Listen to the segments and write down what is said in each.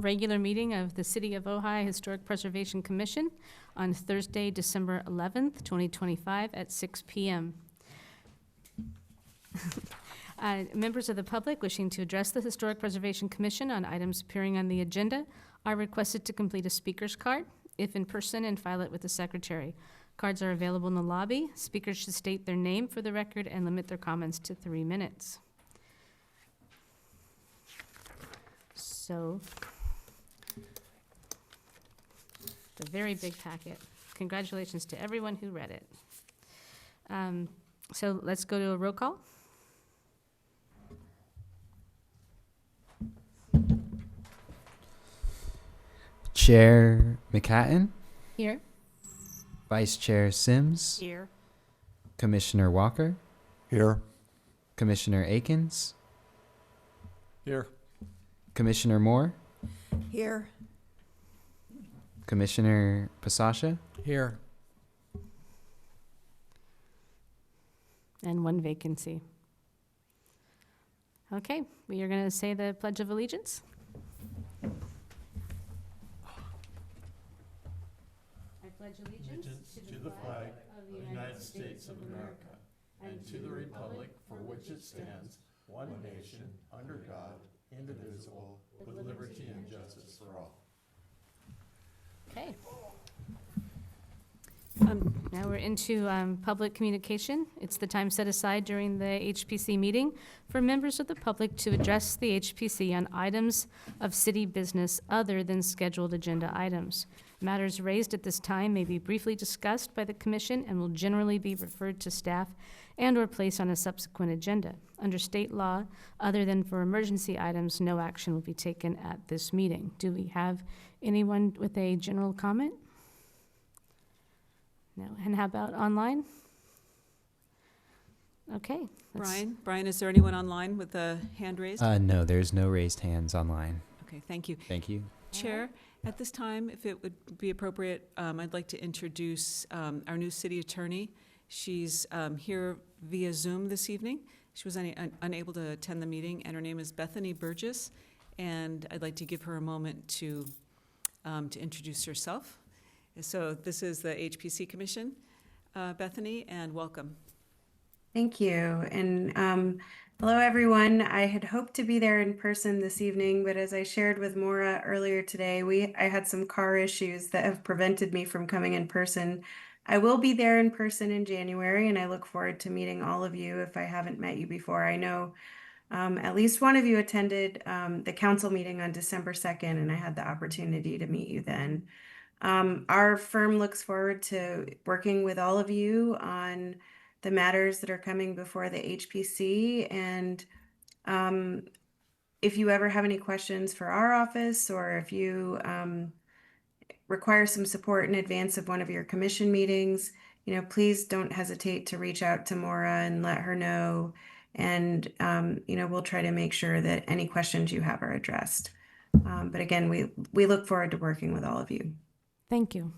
regular meeting of the City of Ojai Historic Preservation Commission on Thursday, December 11th, 2025 at 6 p.m. Members of the public wishing to address the Historic Preservation Commission on items appearing on the agenda are requested to complete a speaker's card, if in person, and file it with the secretary. Cards are available in the lobby. Speakers should state their name for the record and limit their comments to 3 minutes. So, it's a very big packet. Congratulations to everyone who read it. So let's go to a roll call. Chair McHatton. Here. Vice Chair Sims. Here. Commissioner Walker. Here. Commissioner Akins. Here. Commissioner Moore. Here. Commissioner Pasasha. Here. And 1 vacancy. Okay, we are going to say the Pledge of Allegiance. I pledge allegiance to the flag of the United States of America and to the republic for which it stands, one nation, under God, indivisible, with liberty and justice for all. Okay. Now we're into public communication. It's the time set aside during the HPC meeting for members of the public to address the HPC on items of city business other than scheduled agenda items. Matters raised at this time may be briefly discussed by the commission and will generally be referred to staff and/or placed on a subsequent agenda. Under state law, other than for emergency items, no action will be taken at this meeting. Do we have anyone with a general comment? No. And how about online? Okay. Brian, is there anyone online with a hand raised? No, there's no raised hands online. Okay, thank you. Thank you. Chair, at this time, if it would be appropriate, I'd like to introduce our new city attorney. She's here via Zoom this evening. She was unable to attend the meeting, and her name is Bethany Burgess, and I'd like to give her a moment to introduce herself. So this is the HPC Commission, Bethany, and welcome. Thank you. And hello, everyone. I had hoped to be there in person this evening, but as I shared with Maura earlier today, I had some car issues that have prevented me from coming in person. I will be there in person in January, and I look forward to meeting all of you if I haven't met you before. I know at least one of you attended the council meeting on December 2nd, and I had the opportunity to meet you then. Our firm looks forward to working with all of you on the matters that are coming before the HPC. And if you ever have any questions for our office, or if you require some support in advance of one of your commission meetings, please don't hesitate to reach out to Maura and let her know. And, we'll try to make sure that any questions you have are addressed. But again, we look forward to working with all of you. Thank you.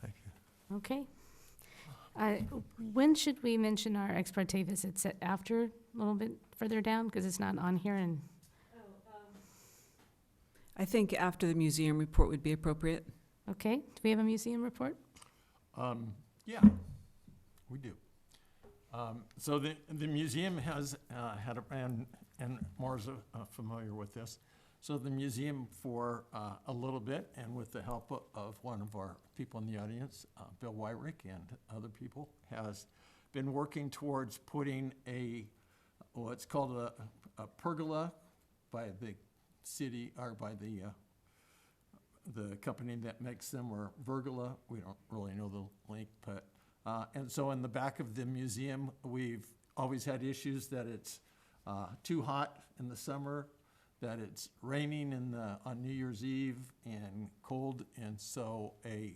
Thank you. Okay. When should we mention our ex parte visits? After, a little bit further down, because it's not on here? And I think after the museum report would be appropriate. okay. Do we have a museum report? Yeah, we do. So the museum has had and Moore's familiar with this. So the museum, for a little bit, and with the help of one of our people in the audience, Bill Wyrick and other people, has been working towards putting what's called a pergola by the city, or by the company that makes them, or Vergola. We don't really know the link, but and so in the back of the museum, we've always had issues that it's too hot in the summer, that it's raining on New Year's Eve, and cold, and so a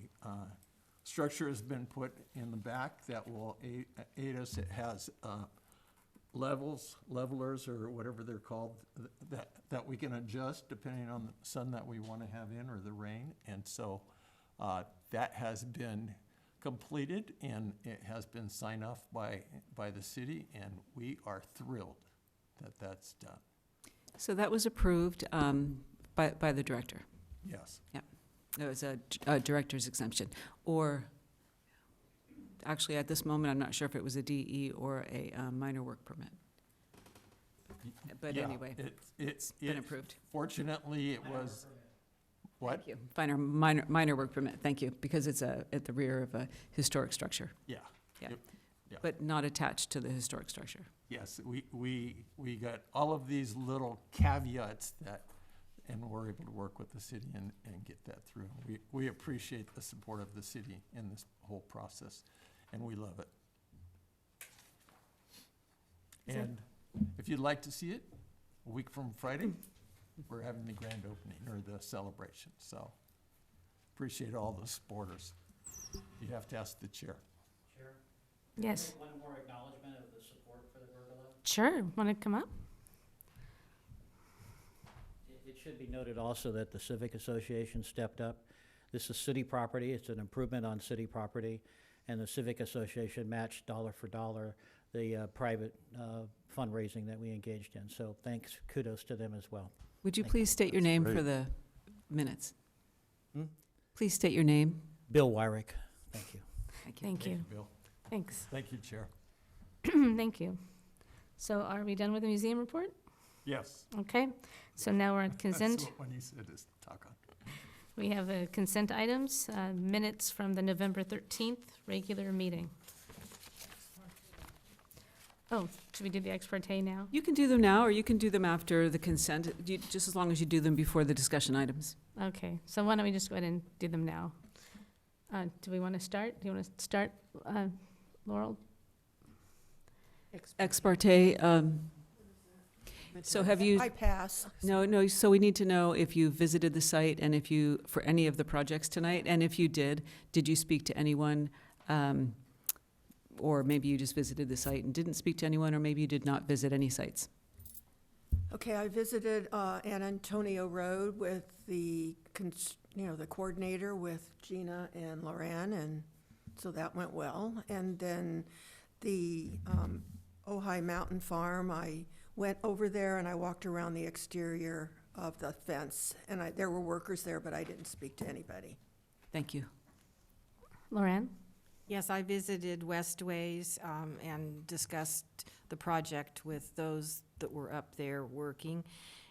structure has been put in the back that will aid us. It has levelers, or whatever they're called, that we can adjust depending on the sun that we want to have in, or the rain, and so that has been completed, and it has been signed off by the city, and we are thrilled that that's done. So that was approved By the director. Yes. There was a director's exemption. Or, actually, at this moment, I'm not sure if it was a DE or a minor work permit. But Yeah, anyway, it's been approved. Fortunately, it was, what? Thank you. Minor work permit, thank you, because it's at the rear of a historic structure, Yeah. Yeah. Yep, yeah. but not attached to the historic structure. Yes, we got all of these little caveats that, and we're able to work with the city and get that through. We appreciate the support of the city in this whole process, and we love it. Is it- And if you'd like to see it, a week from Friday, we're having the grand opening or the celebration, so appreciate all the supporters. You have to ask the chair. Chair, Yes, one more acknowledgement of the support for the pergola. sure. Want to come up? It should be noted also that the Civic Association stepped up. This is city property, it's an improvement on city property, and the Civic Association matched dollar for dollar the private fundraising that we engaged in. So thanks, kudos to them as well. Would you Thank please state your name for the minutes? Please state your name. Bill Wyrick, thank you. Thank you. Bill. Thanks. Thank you, Chair. Thank you. So are we done with the museum report? Yes. Okay, so now we're on consent. That's what he said is talk on. We have consent items, minutes from the November 13th regular meeting. Oh, should we do the ex parte now? You can do them now, or you can do them after the consent, just as long as you do them before the discussion items. Okay, so why don't we just go ahead and do them now? Do we want to start? Do you want to start, Laurel? Ex parte, so have you? I pass. No, so we need to know if you visited the site and if you, for any of the projects tonight, and if you did you speak to anyone? Or maybe you just visited the site and didn't speak to anyone, or maybe you did not visit any sites. Okay, I visited San Antonio Road with the coordinator with Gina and Loran, and so that went well. And then the Ojai Mountain Farm, I went over there and I walked around the exterior of the fence, and there were workers there, but I didn't speak to anybody. Thank you. Lauren? Yes, I visited Westways and discussed the project with those that were up there working.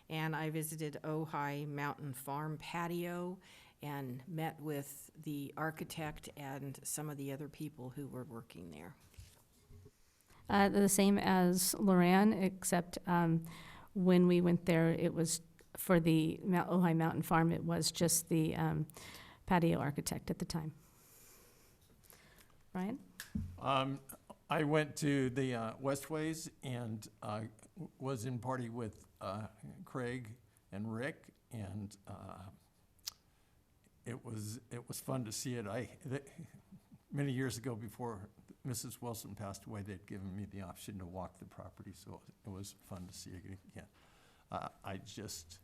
And I visited Ojai Mountain Farm patio and met with the architect and some of the other people who were working there. The same as Lauren, except when we went there, it was for the Ojai Mountain Farm, it was just the patio architect at the time. Ryan? I went to the Westways and was in party with Craig and Rick, and it was fun to see it. Many years ago, before Mrs. Wilson passed away, they'd given me the option to walk the property, so it was fun to see it again. I just,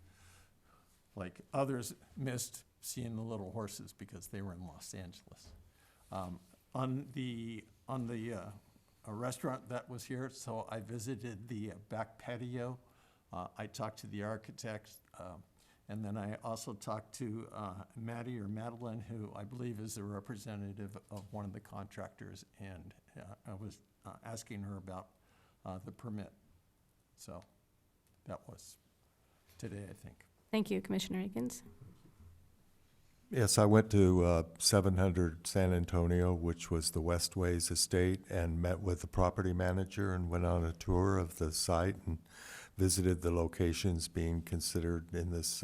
like others, missed seeing the little horses because they were in Los Angeles. On the restaurant that was here, so I visited the back patio. I talked to the architect, and then I also talked to Maddie or Madeline, who I believe is a representative of one of the contractors, and I was asking her about the permit. So that was today, I think. Thank you, Commissioner Akins. Yes, I went to 700 San Antonio, which was the Westways estate, and met with the property manager and went on a tour of the site and visited the locations being considered in this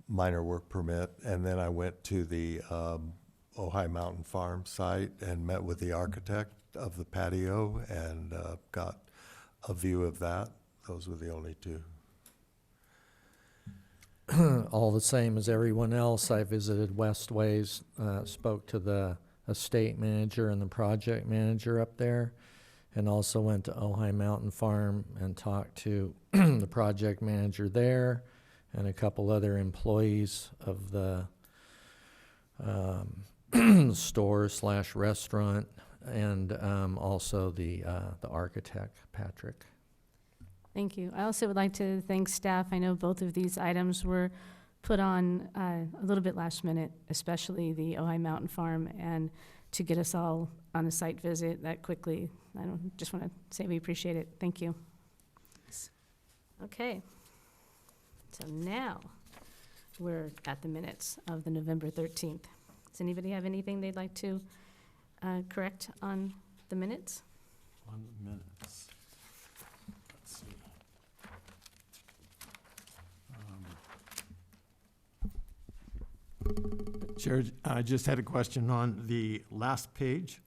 minor work permit. And then I went to the Ojai Mountain Farm site and met with the architect of the patio and got a view of that. Those were the only two. All the same as everyone else, I visited Westways, spoke to the estate manager and the project manager up there, and also went to Ojai Mountain Farm and talked to the project manager there and a couple other employees of the store/restaurant, and also the architect, Patrick. Thank you. I also would like to thank staff. I know both of these items were put on a little bit last minute, especially the Ojai Mountain Farm, and to get us all on a site visit that quickly. I don't just want to say we appreciate it. Thank you. Okay. So now we're at the minutes of the November 13th. Does anybody have anything they'd like to correct on the minutes? On the minutes. Let's see. Chair, I just had a question on the last page.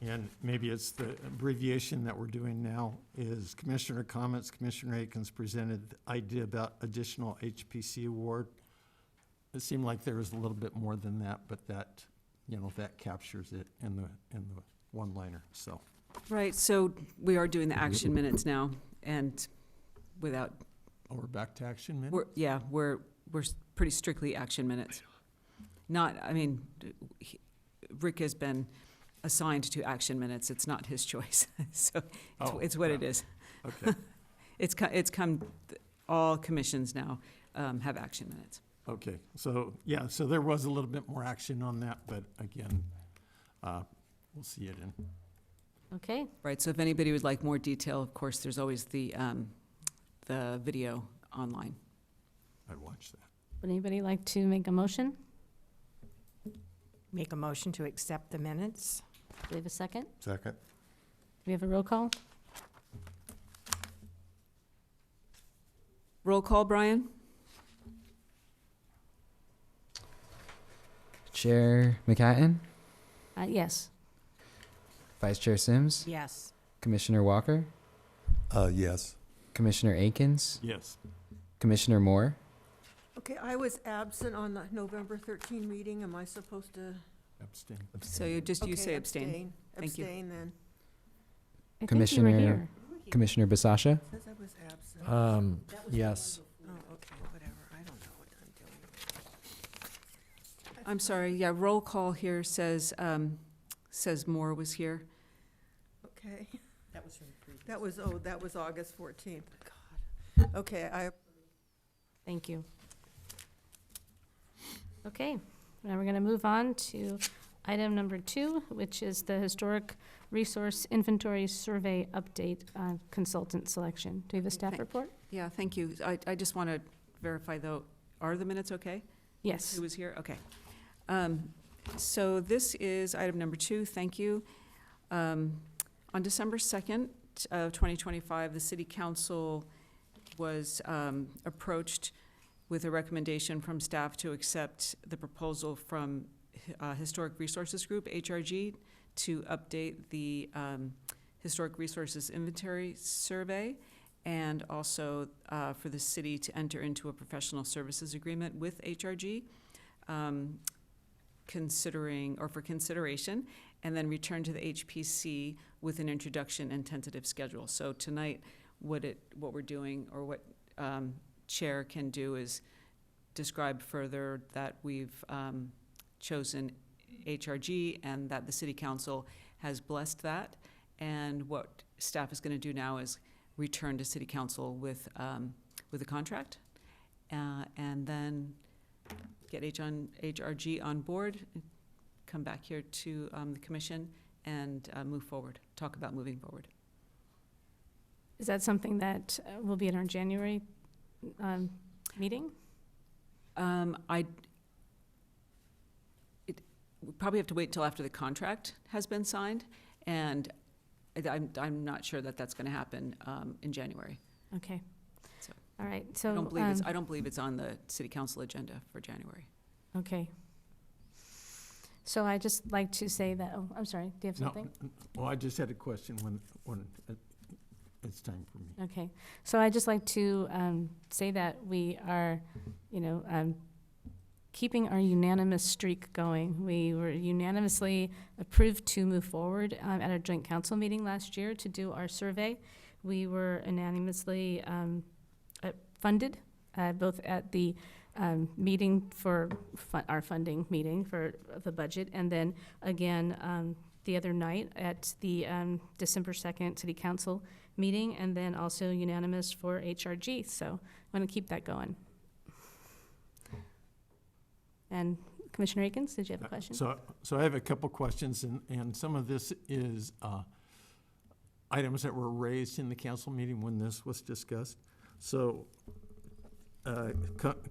And maybe it's the abbreviation that we're doing now is Commissioner comments. Commissioner Akins presented the idea about additional HPC award. It seemed like there was a little bit more than that, but that, that captures it in the one-liner, so. Right, so we are doing the action minutes now, and without, Oh, we're back to action minutes? we're pretty strictly action minutes. Not, I mean, Rick has been assigned to action minutes. It's not his choice, so it's what it is. Okay, It's come, all commissions now have action minutes. okay. So, yeah, so there was a little bit more action on that, but again, we'll see it in. Okay. Right, so if anybody would like more detail, of course, there's always the video online. I'd watch that. Would anybody like to make a motion? Make a motion to accept the minutes. Do we have a second? Second? Do we have a roll call? Roll call, Brian? Chair McHatton, Yes. Vice Chair Sims, Yes. Commissioner Walker, Yes. Commissioner Akins, Yes. Commissioner Moore, Okay, I was absent on the November 13 meeting. Am I supposed to? Abstain. So you Okay, say abstain. Thank you. Abstain then. I think you were Commissioner- here. Commissioner Basasha, Says I was absent. Yes. Oh, okay, whatever. I don't know what I'm doing. I'm sorry, yeah, roll call here says Moore was here. Okay, That was from the previous. that was August 14th. God. Okay, Thank you. Okay, now we're going to move on to item number 2, which is the Historic Resource Inventory Survey Update Consultant Selection. Do we have a staff Thank- report? Yeah, thank you. I just want to verify, though, are the minutes okay? Yes. Who was here? Okay. So this is item number 2, thank you. On December 2nd of 2025, the City Council was approached with a recommendation from staff to accept the proposal from Historic Resources Group, HRG, to update the Historic Resources Inventory Survey, and also for the city to enter into a professional services agreement with HRG, for consideration, and then return to the HPC with an introduction and tentative schedule. So tonight, what we're doing, or what Chair can do, is describe further that we've chosen HRG and that the City Council has blessed that. And what staff is going to do now is return to City Council with a contract, and then get HRG on board, come back here to the commission, and move forward, talk about moving forward. Is that something that will be at our January meeting? We probably have to wait till after the contract has been signed, and I'm not sure that that's going to happen in January. Okay. So, All right, so. I don't believe it's on the City Council agenda for January. Okay. So I just like to say that, oh, I'm sorry, do you have No, something? well, I just had a question when it's time for me. Okay, so I'd just like to say that we are, keeping our unanimous streak going. We were unanimously approved to move forward at our joint council meeting last year to do our survey. We were unanimously funded, both at the meeting for our funding meeting for the budget, and then again the other night at the December 2nd City Council meeting, and then also unanimous for HRG. So I want to keep that going. And Commissioner Akins, did you have a question? So I have a couple questions, and some of this is items that were raised in the council meeting when this was discussed. So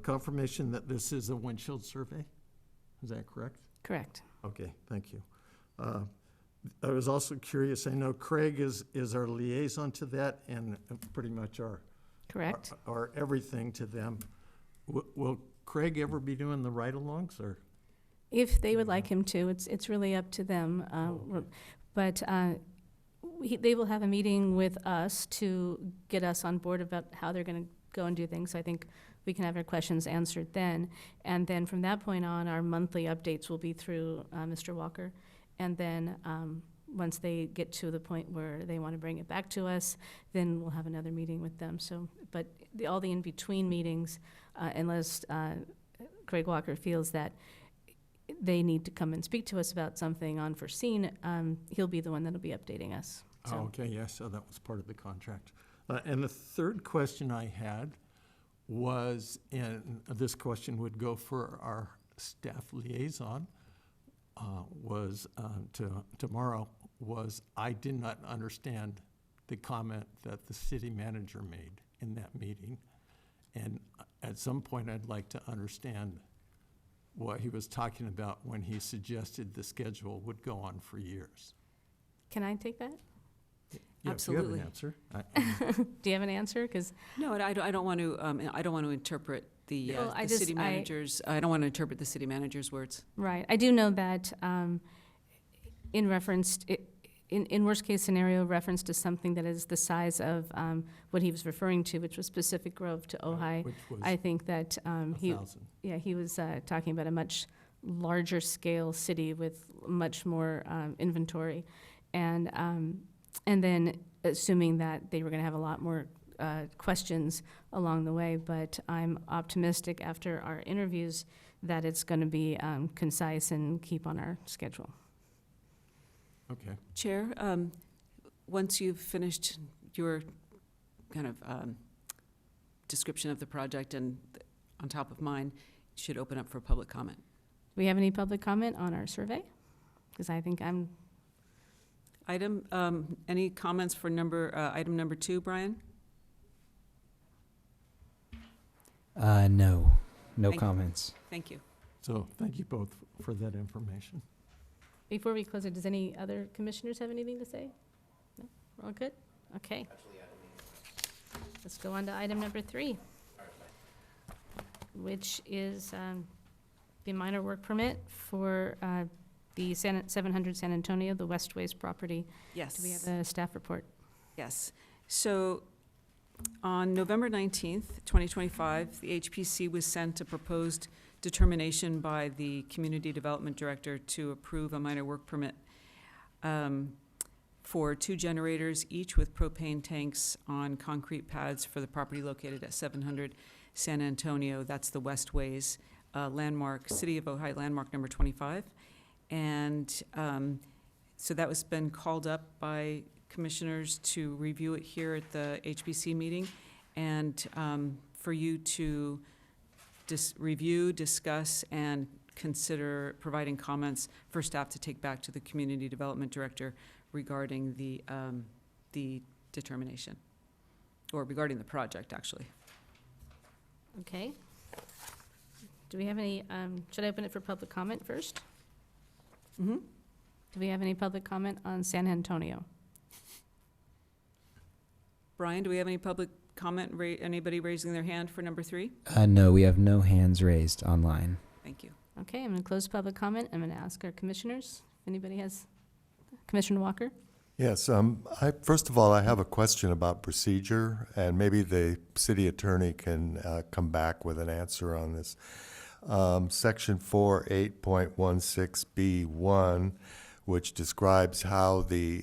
confirmation that this is a windshield survey, is that correct? Correct. Okay, thank you. I was also curious, I know Craig is our liaison to that and pretty much Correct. our everything to them. Will Craig ever be doing the ride-alongs, or? If they would like him to, it's really up to them. But they will have a meeting with us to get us on board about how they're going to go and do things. So I think we can have our questions answered then. And then from that point on, our monthly updates will be through Mr. Walker. And then once they get to the point where they want to bring it back to us, then we'll have another meeting with them. So, but all the in-between meetings, unless Craig Walker feels that they need to come and speak to us about something unforeseen, he'll be the one that'll be updating us. So. Oh, okay, yes, so that was part of the contract. And the third question I had was, and this question would go for our staff liaison, tomorrow, was I did not understand the comment that the city manager made in that meeting. And at some point, I'd like to understand what he was talking about when he suggested the schedule would go on for years. Can I take that? Yeah, Absolutely. if you have an answer. Do you have an answer? Because No, I don't want to, I don't want to interpret the Well, city manager's, I don't want to interpret the city manager's words. right, I do know that in reference, in worst case scenario, reference to something that is the size of what he was referring to, which was Pacific Grove to Ojai. Which was I think that 1,000. he was talking about a much larger scale city with much more inventory, and then assuming that they were going to have a lot more questions along the way. But I'm optimistic after our interviews that it's going to be concise and keep on our schedule. Okay. Chair, once you've finished your kind of description of the project and on top of mine, you should open up for public comment. Do we have any public comment on our survey? Because I think I'm Any comments for item number 2, Brian? No. No Thank- comments. Thank you. So thank you both for that information. Before we close it, does any other commissioners have anything to say? No? We're all good? Okay. Let's go on to item number 3, which is the minor work permit for the 700 San Antonio, the Westways property. Yes. Do we have a staff report? Yes. So on November 19th, 2025, the HPC was sent a proposed determination by the Community Development Director to approve a minor work permit for 2 generators, each with propane tanks on concrete pads for the property located at 700 San Antonio. That's the Westways landmark, City of Ojai landmark number 25. And so that was been called up by commissioners to review it here at the HPC meeting, and for you to review, discuss, and consider providing comments for staff to take back to the Community Development Director regarding the determination, or regarding the project, actually. Okay. Do we have any, should I open it for public comment first? Mm-hmm. Do we have any public comment on San Antonio? Brian, do we have any public comment, anybody raising their hand for number 3? No, we have no hands raised online. Thank you. Okay, I'm going to close public comment. I'm going to ask our commissioners. If anybody has, Commissioner Walker? Yes, first of all, I have a question about procedure, and maybe the city attorney can come back with an answer on this. Section 4.8.16B1, which describes how these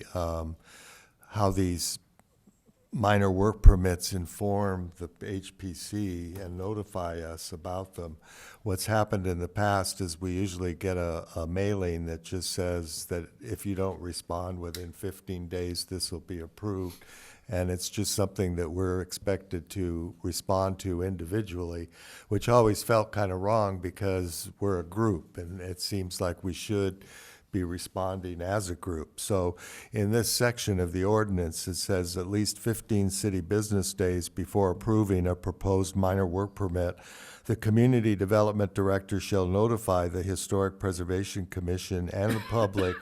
minor work permits inform the HPC and notify us about them. What's happened in the past is we usually get a mailing that just says that if you don't respond within 15 days, this will be approved. And it's just something that we're expected to respond to individually, which always felt kind of wrong because we're a group and it seems like we should be responding as a group. So in this section of the ordinance, it says at least 15 city business days before approving a proposed minor work permit, the Community Development Director shall notify the Historic Preservation Commission and the public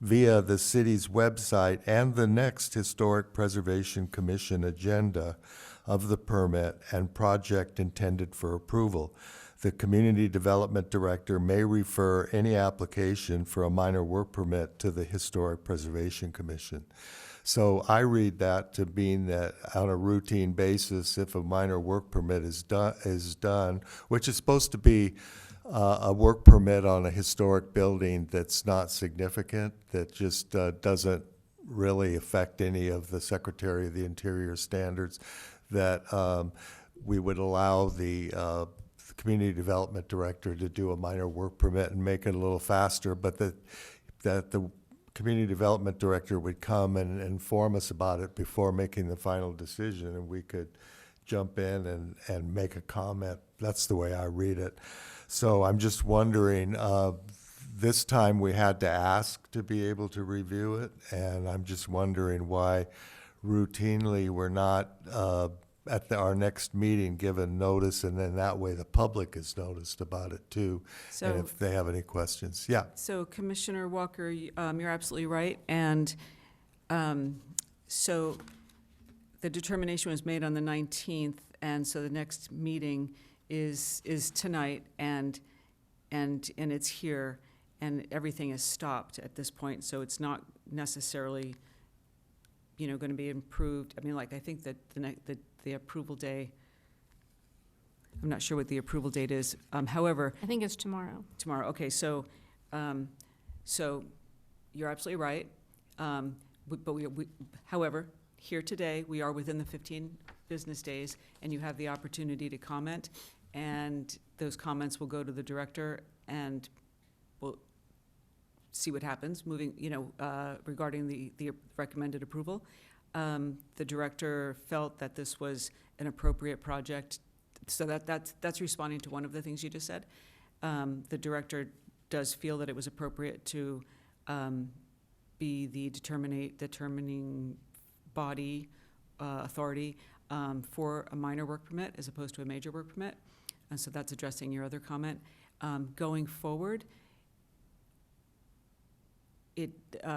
via the city's website and the next Historic Preservation Commission agenda of the permit and project intended for approval. The Community Development Director may refer any application for a minor work permit to the Historic Preservation Commission. So I read that to mean that on a routine basis, if a minor work permit is done, which is supposed to be a work permit on a historic building that's not significant, that just doesn't really affect any of the Secretary of the Interior standards, that we would allow the Community Development Director to do a minor work permit and make it a little faster, but that the Community Development Director would come and inform us about it before making the final decision, and we could jump in and make a comment. That's the way I read it. So I'm just wondering, this time we had to ask to be able to review it, and I'm just wondering why routinely we're not at our next meeting given notice, and then that way the public is noticed about it too, and So, if they have any questions. Yeah. so Commissioner Walker, you're absolutely right. And so the determination was made on the 19th, and so the next meeting is tonight, and it's here, and everything is stopped at this point, so it's not necessarily, going to be improved. I mean, like, I think that the approval day, I'm not sure what the approval date is. However, I think it's tomorrow. tomorrow, okay, so you're absolutely right. But however, here today, we are within the 15 business days, and you have the opportunity to comment, and those comments will go to the director, and we'll see what happens moving, regarding the recommended approval. The director felt that this was an appropriate project, so that's responding to one of the things you just said. The director does feel that it was appropriate to be the determining body, authority for a minor work permit as opposed to a major work permit. And so that's addressing your other comment. Going forward,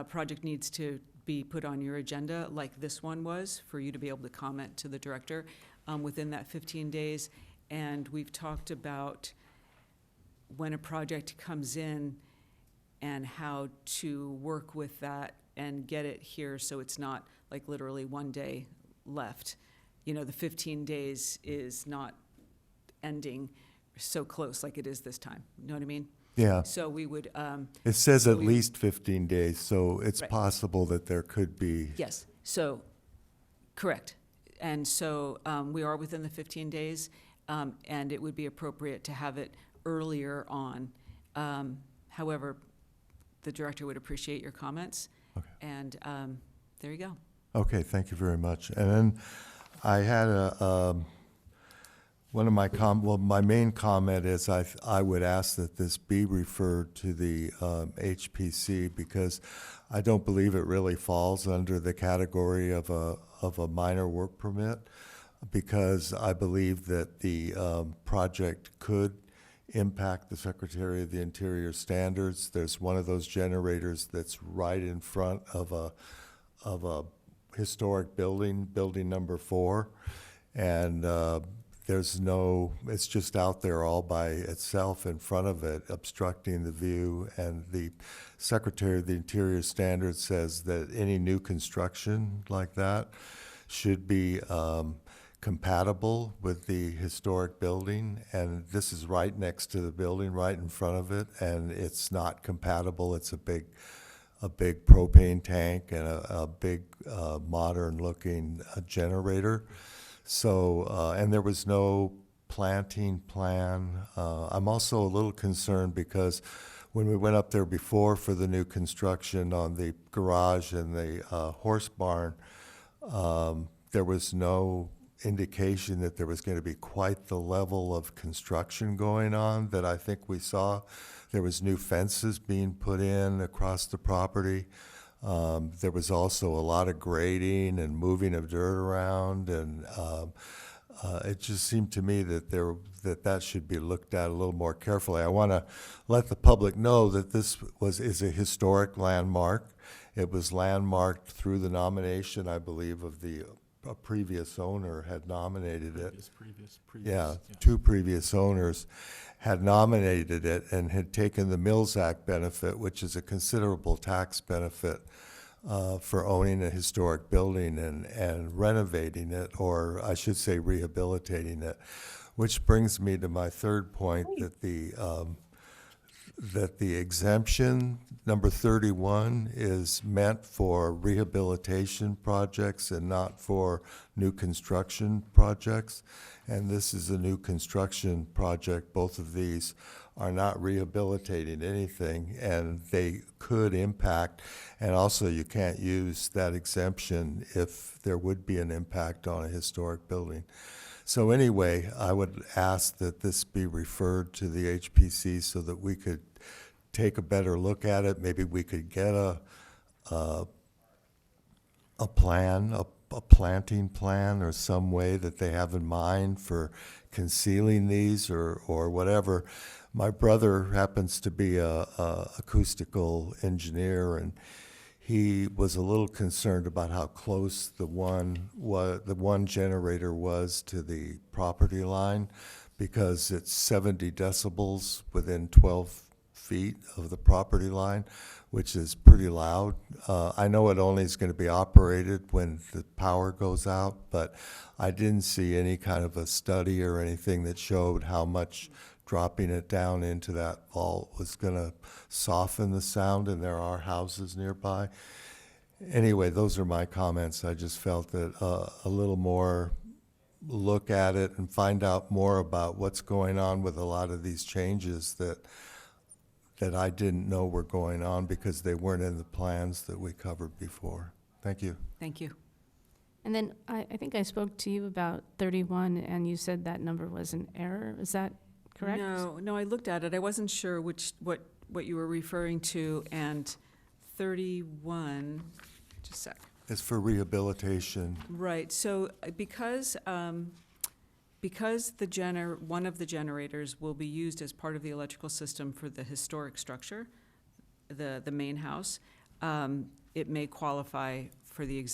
project needs to be put on your agenda like this one was, for you to be able to comment to the director within that 15 days. And we've talked about when a project comes in and how to work with that and get it here so it's not like literally one day left. The 15 days is not ending so close like it is this time. You know what I mean? Yeah. So we would, It says at we- least 15 days, so it's Right. possible that there could be. yes, so, correct. And so we are within the 15 days, and it would be appropriate to have it earlier on. However, the director would appreciate your comments. Okay. And there you go. Okay, thank you very much. And then I had one of my main comment is I would ask that this be referred to the HPC, because I don't believe it really falls under the category of a minor work permit, because I believe that the project could impact the Secretary of the Interior standards. There's one of those generators that's right in front of a historic building number 4, and it's just out there all by itself in front of it, obstructing the view, and the Secretary of the Interior standards says that any new construction like that should be compatible with the historic building, and this is right next to the building, right in front of it, and it's not compatible. It's a big a big propane tank and a big modern-looking generator. So, and there was no planting plan. I'm also a little concerned because when we went up there before for the new construction on the garage and the horse barn, there was no indication that there was going to be quite the level of construction going on that I think we saw. There was new fences being put in across the property. There was also a lot of grading and moving of dirt around, and it just seemed to me that that should be looked at a little more carefully. I want to let the public know that this is a historic landmark. It was landmarked through the nomination, I believe, of a previous owner had nominated it. Previous. Yeah, two previous owners had nominated it and had taken the Mills Act benefit, which is a considerable tax benefit for owning a historic building and renovating it, or I should say rehabilitating it. Which brings me to my third point, that the exemption, number 31, is meant for rehabilitation projects and not for new construction projects. And this is a new construction project. Both of these are not rehabilitating anything, and they could impact. And also, you can't use that exemption if there would be an impact on a historic building. So anyway, I would ask that this be referred to the HPC so that we could take a better look at it. Maybe we could get a plan, a planting plan, or some way that they have in mind for concealing these or whatever. My brother happens to be a acoustical engineer, and he was a little concerned about how close the one generator was to the property line, because it's 70 decibels within 12 feet of the property line, which is pretty loud. I know it only is going to be operated when the power goes out, but I didn't see any kind of a study or anything that showed how much dropping it down into that vault was going to soften the sound, and there are houses nearby. Anyway, those are my comments. I just felt that a little more look at it and find out more about what's going on with a lot of these changes that I didn't know were going on because they weren't in the plans that we covered before. Thank you. Thank you. And then I think I spoke to you about 31, and you said that number was an error. Is that correct? No, I looked at it. I wasn't sure what you were referring to, and 31, just a sec. It's for rehabilitation. Right, so because one of the generators will be used as part of the electrical system for the historic structure, the main house, it may qualify for the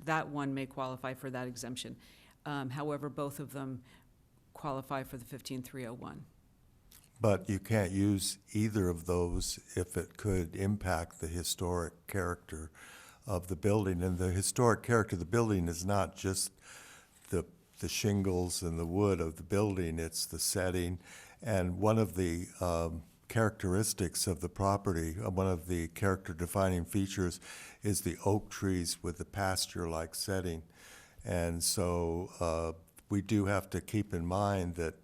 that one may qualify for that exemption. However, both of them qualify for the 15301. But you can't use either of those if it could impact the historic character of the building. And the historic character of the building is not just the shingles and the wood of the building, it's the setting. And one of the characteristics of the property, one of the character-defining features, is the oak trees with the pasture-like setting. And so we do have to keep in mind that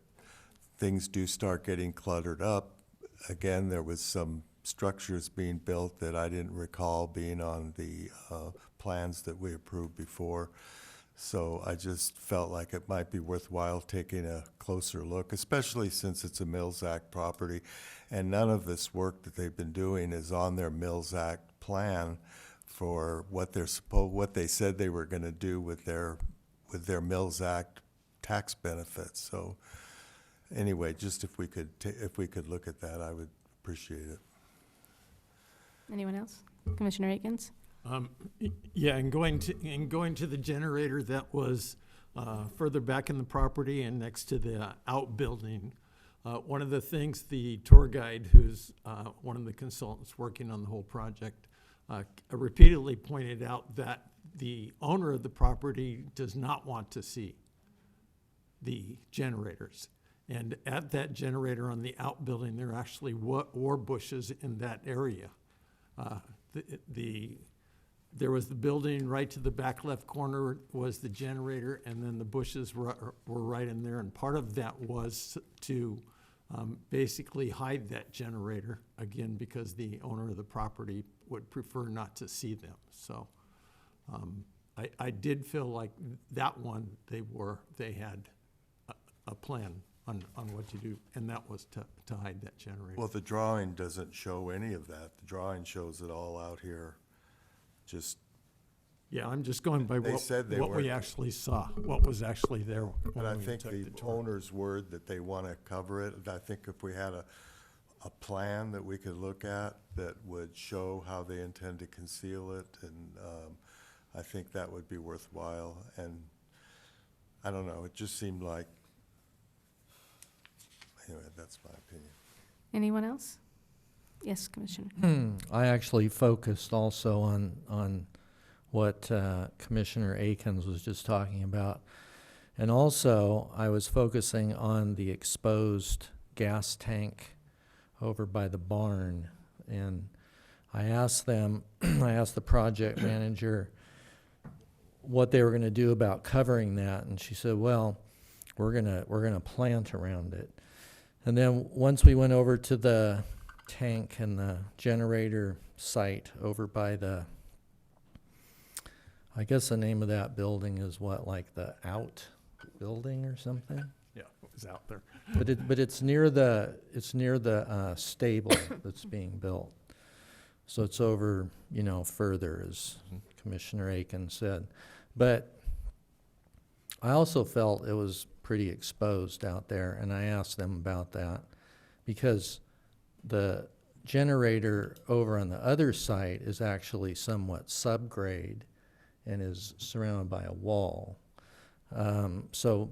things do start getting cluttered up. Again, there was some structures being built that I didn't recall being on the plans that we approved before. So I just felt like it might be worthwhile taking a closer look, especially since it's a Mills Act property, and none of this work that they've been doing is on their Mills Act plan for what they said they were going to do with their Mills Act tax benefits. So anyway, just if we could look at that, I would appreciate it. Anyone else? Commissioner Akins? Yeah, and going to the generator that was further back in the property and next to the outbuilding, one of the things the tour guide, who's one of the consultants working on the whole project, repeatedly pointed out that the owner of the property does not want to see the generators. And at that generator on the outbuilding, there are actually war bushes in that area There was the building, right to the back left corner was the generator, and then the bushes were right in there. And part of that was to basically hide that generator, again, because the owner of the property would prefer not to see them. So I did feel like that one, they had a plan on what to do, and that was to hide that generator. Well, the drawing doesn't show any of that. The drawing shows it all out here. Just, Yeah, I'm just going by They said they what we weren't- actually saw, what was actually there but I when we think took the the tour. owner's word that they want to cover it, I think if we had a plan that we could look at that would show how they intend to conceal it, and I think that would be worthwhile. And I don't know, it just seemed like, anyway, that's my opinion. Anyone else? Yes, Commissioner. I actually focused also on what Commissioner Akins was just talking about. And also, I was focusing on the exposed gas tank over by the barn. And I asked them, I asked the project manager what they were going to do about covering that. And she said, well, we're gonna plant around it. And then once we went over to the tank and the generator site over by the, I guess the name of that building is what, like the Out building or something? Yeah, it was out there. But it's near the stable that's being built. So it's over, further, as Commissioner Aiken said. But I also felt it was pretty exposed out there, and I asked them about that because the generator over on the other site is actually somewhat subgrade and is surrounded by a wall. So,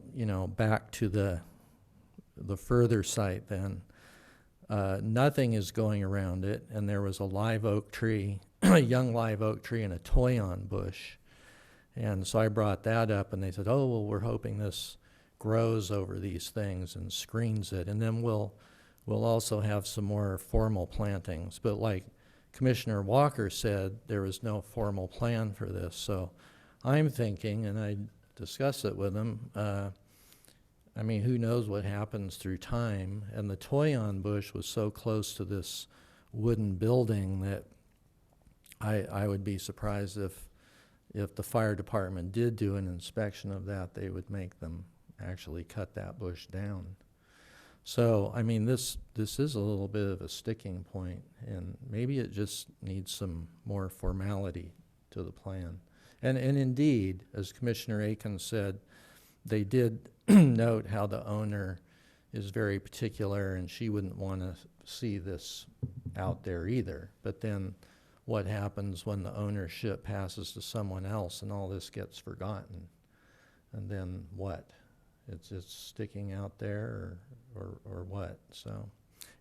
back to the further site then, nothing is going around it, and there was a live oak tree, a young live oak tree and a toyon bush. And so I brought that up, and they said, oh, well, we're hoping this grows over these things and screens it. And then we'll also have some more formal plantings. But like Commissioner Walker said, there was no formal plan for this. So I'm thinking, and I discussed it with him, who knows what happens through time. And the toyon bush was so close to this wooden building that I would be surprised if the fire department did do an inspection of that, they would make them actually cut that bush down. So, this is a little bit of a sticking point, and maybe it just needs some more formality to the plan. And indeed, as Commissioner Aiken said, they did note how the owner is very particular, and she wouldn't want to see this out there either. But then what happens when the ownership passes to someone else and all this gets forgotten? And then what? It's sticking out there or what? So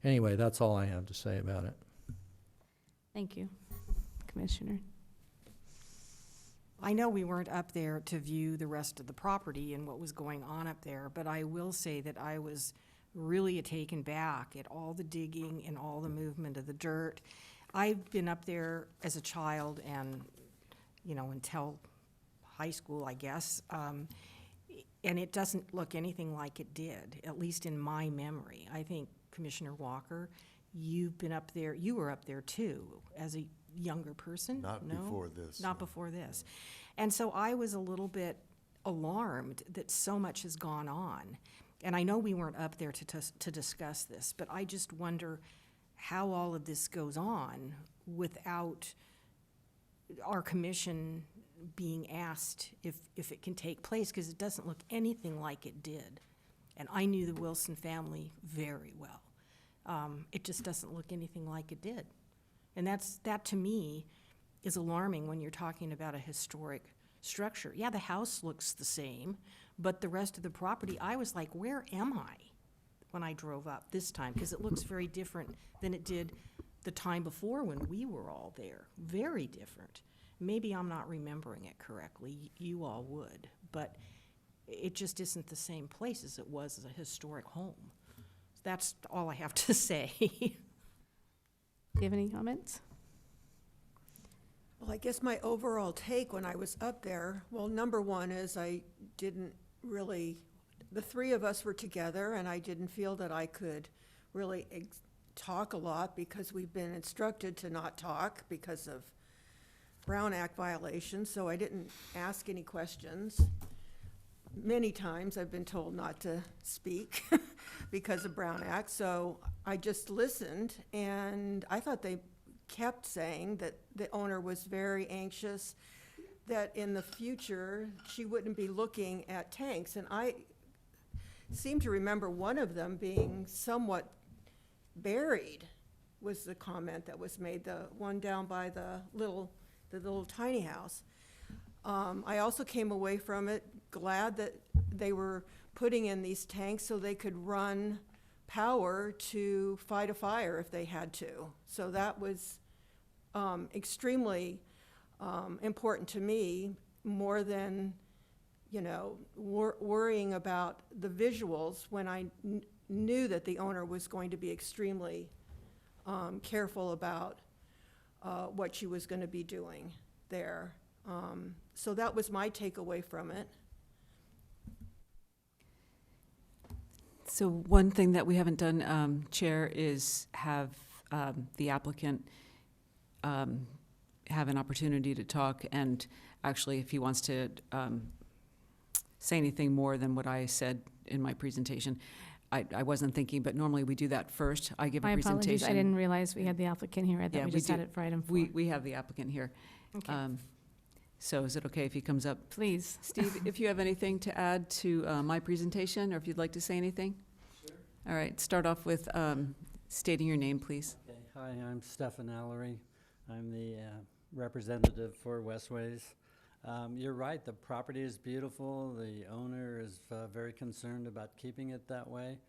anyway, that's all I have to say about it. Thank you, Commissioner. I know we weren't up there to view the rest of the property and what was going on up there, but I will say that I was really taken back at all the digging and all the movement of the dirt. I've been up there as a child and, until high school, I guess, and it doesn't look anything like it did, at least in my memory. I think, Commissioner Walker, you were up there too, as a younger person? Not No? before this. Not before this. And so I was a little bit alarmed that so much has gone on. And I know we weren't up there to discuss this, but I just wonder how all of this goes on without our commission being asked if it can take place, because it doesn't look anything like it did. And I knew the Wilson family very well. It just doesn't look anything like it did. And that to me is alarming when you're talking about a historic structure. Yeah, the house looks the same, but the rest of the property, I was like, where am I when I drove up this time? Because it looks very different than it did the time before when we were all there. Very different. Maybe I'm not remembering it correctly. You all would. But it just isn't the same place as it was as a historic home. That's all I have to say. Do you have any comments? Well, I guess my overall take when I was up there, well, number one is I didn't really, the three of us were together, and I didn't feel that I could really talk a lot because we've been instructed to not talk because of Brown Act violations, so I didn't ask any questions. Many times I've been told not to speak because of Brown Act, so I just listened, and I thought they kept saying that the owner was very anxious that in the future she wouldn't be looking at tanks, and I seem to remember one of them being somewhat buried, was the comment that was made, the one down by the little tiny house. I also came away from it glad that they were putting in these tanks so they could run power to fight a fire if they had to. So that was extremely important to me, more than, you know, worrying about the visuals when I knew that the owner was going to be extremely careful about what she was going to be doing there. So that was my takeaway from it. So one thing that we haven't done, Chair, is have the applicant have an opportunity to talk, and actually, if he wants to say anything more than what I said in my presentation. I wasn't thinking, but normally we do that first. I give a My presentation. apologies, I didn't realize we had the applicant here. I thought Yeah, we we just had do. it for item 4. We have the applicant here. Okay. So is it okay if he comes up? Please. Steve, if you have anything to add to my presentation, or if you'd like to say anything? Sure. All right, start off with stating your name, please. Okay. Hi, I'm Stefan Allery. I'm the representative for Westways. You're right, the property is beautiful. The owner is very concerned about keeping it that way.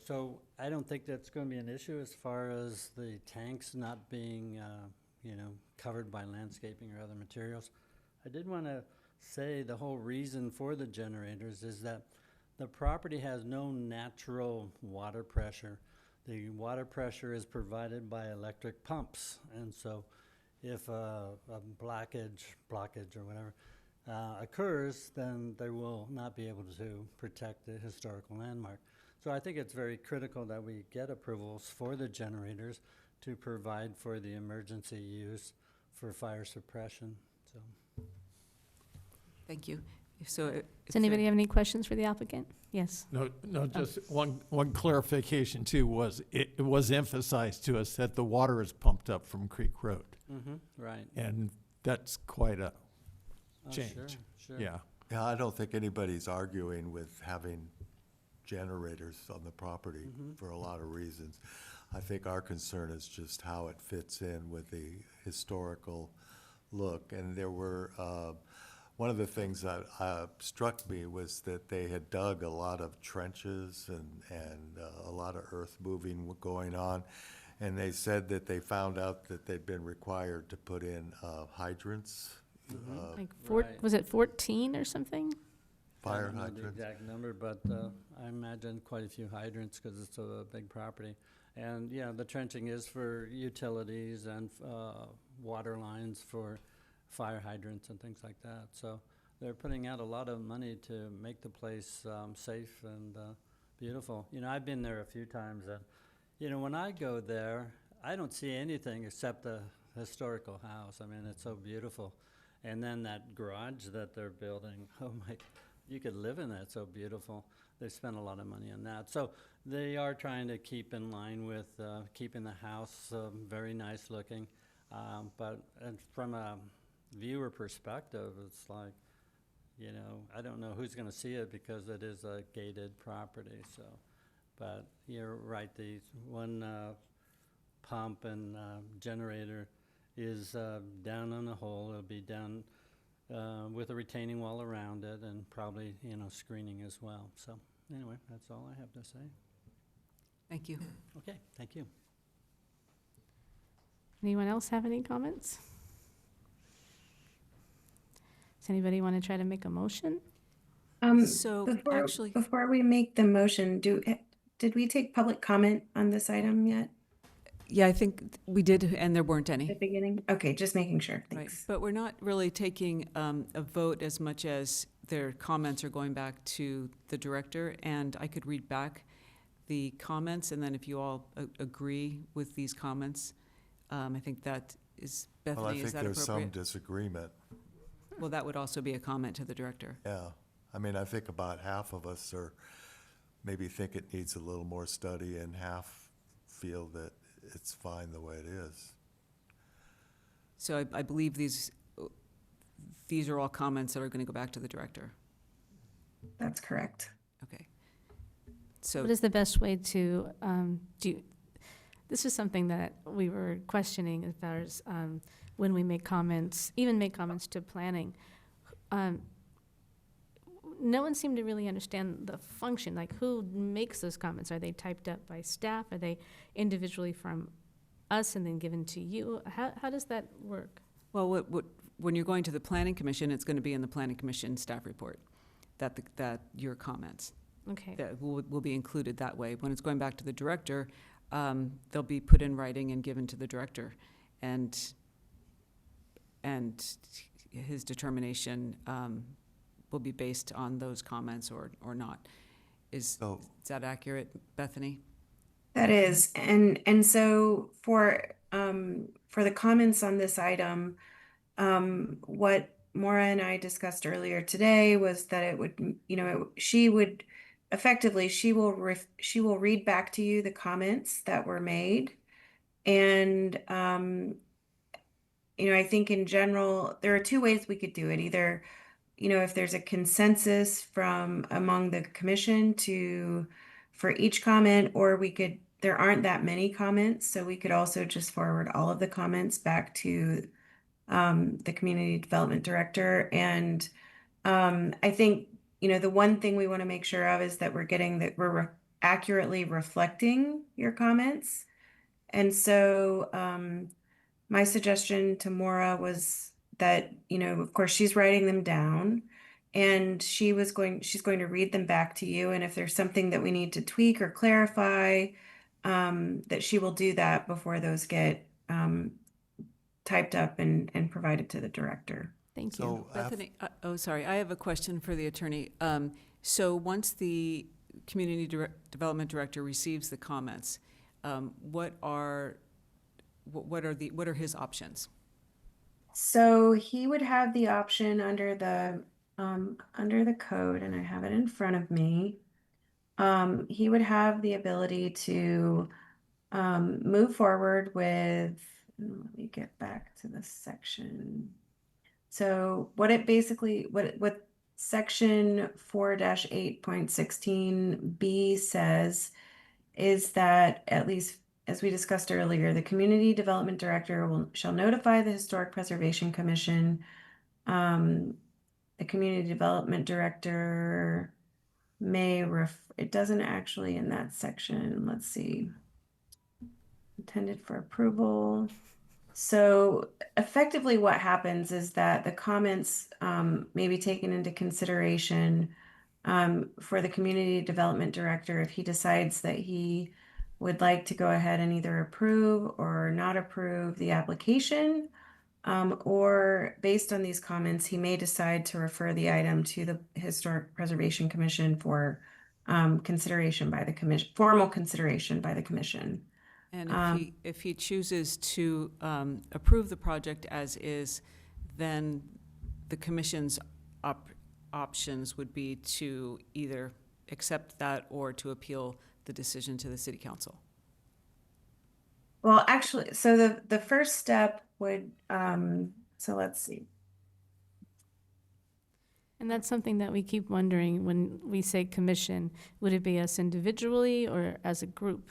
So I don't think that's going to be an issue as far as the tanks not being, covered by landscaping or other materials. I did want to say the whole reason for the generators is that the property has no natural water pressure. The water pressure is provided by electric pumps, and so if a blockage or whatever occurs, then they will not be able to protect the historical landmark. So I think it's very critical that we get approvals for the generators to provide for the emergency use for fire suppression. So, Thank you. So, Does anybody have any questions for the applicant? Yes. No, just one clarification too, was it was emphasized to us that the water is pumped up from Creek Road. right. And that's quite a Oh, change. Sure. Yeah. Yeah, I don't think anybody's arguing with having generators on the property for a lot of reasons. I think our concern is just how it fits in with the historical look. And there were, one of the things that struck me was that they had dug a lot of trenches and a lot of earth moving going on. And they said that they found out that they'd been required to put in hydrants, Like Right. was it 14 or something? fire I don't know the hydrants. exact number, but I imagine quite a few hydrants because it's a big property. And yeah, the trenching is for utilities and water lines for fire hydrants and things like that. So they're putting out a lot of money to make the place safe and beautiful. You know, I've been there a few times, and you know, when I go there, I don't see anything except the historical house. I mean, it's so beautiful. And then that garage that they're building, oh my, you could live in that, it's so beautiful. They spent a lot of money on that. So they are trying to keep in line with keeping the house very nice looking. But from a viewer perspective, it's like, you know, I don't know who's going to see it because it is a gated property. So, but you're right, the one pump and generator is down on the hole. It'll be down with a retaining wall around it and probably, you know, screening as well. So anyway, that's all I have to say. Thank you. Okay, thank you. Anyone else have any comments? Does anybody want to try to make a motion? So actually, Before we make the motion, did we take public comment on this item yet? Yeah, I think we did, and there weren't at any. the beginning? Okay, just making sure. Right, Thanks. but we're not really taking a vote as much as their comments are going back to the director, and I could read back the comments, and then if you all agree with these comments, I think that is, Well, I Bethany, think is that there's some appropriate? disagreement, Well, that would also be a comment to the director. yeah. I mean, I think about half of us are, maybe think it needs a little more study, and half feel that it's fine the way it is. So I believe these are all comments that are going to go back to the director. That's correct. Okay. So, What is the best way to do? This is something that we were questioning as far as when we make comments, even make comments to planning. No one seemed to really understand the function, like who makes those comments? Are they typed up by staff? Are they individually from us and then given to you? How does that work? well, when you're going to the planning commission, it's going to be in the planning commission staff report, that your comments, Okay. that will be included that way. When it's going back to the director, they'll be put in writing and given to the director. And his determination will be based on those comments or not. Is So, that accurate, Bethany? That is, and so for the comments on this item, what Maura and I discussed earlier today was that it would, she would effectively, she will read back to you the comments that were made. And, I think in general, there are two ways we could do it. Either, if there's a consensus from among the commission for each comment, or there aren't that many comments, so we could also just forward all of the comments back to the community development director. And I think, the one thing we want to make sure of is that we're accurately reflecting your comments. And so my suggestion to Maura was that, of course, she's writing them down, and she's going to read them back to you. And if there's something that we need to tweak or clarify, that she will do that before those get typed up and provided to the director. Thank you. so Bethany, sorry, I have a question for the attorney. So once the community development director receives the comments, what are his options? So he would have the option under the code, and I have it in front of me. He would have the ability to move forward with, let me get back to the section. So what section 4-8.16B says is that, at least as we discussed earlier, the community development director shall notify the Historic Preservation Commission. The community development director it doesn't actually in that section. Let's see. Intended for approval. So effectively what happens is that the comments may be taken into consideration for the community development director if he decides that he would like to go ahead and either approve or not approve the application. Or based on these comments, he may decide to refer the item to the Historic Preservation Commission for consideration by the commission, formal consideration by the commission. And if he chooses to approve the project as is, then the commission's options would be to either accept that or to appeal the decision to the city council. Well, actually, so the first step would, so let's see. And that's something that we keep wondering when we say commission. Would it be us individually or as a group?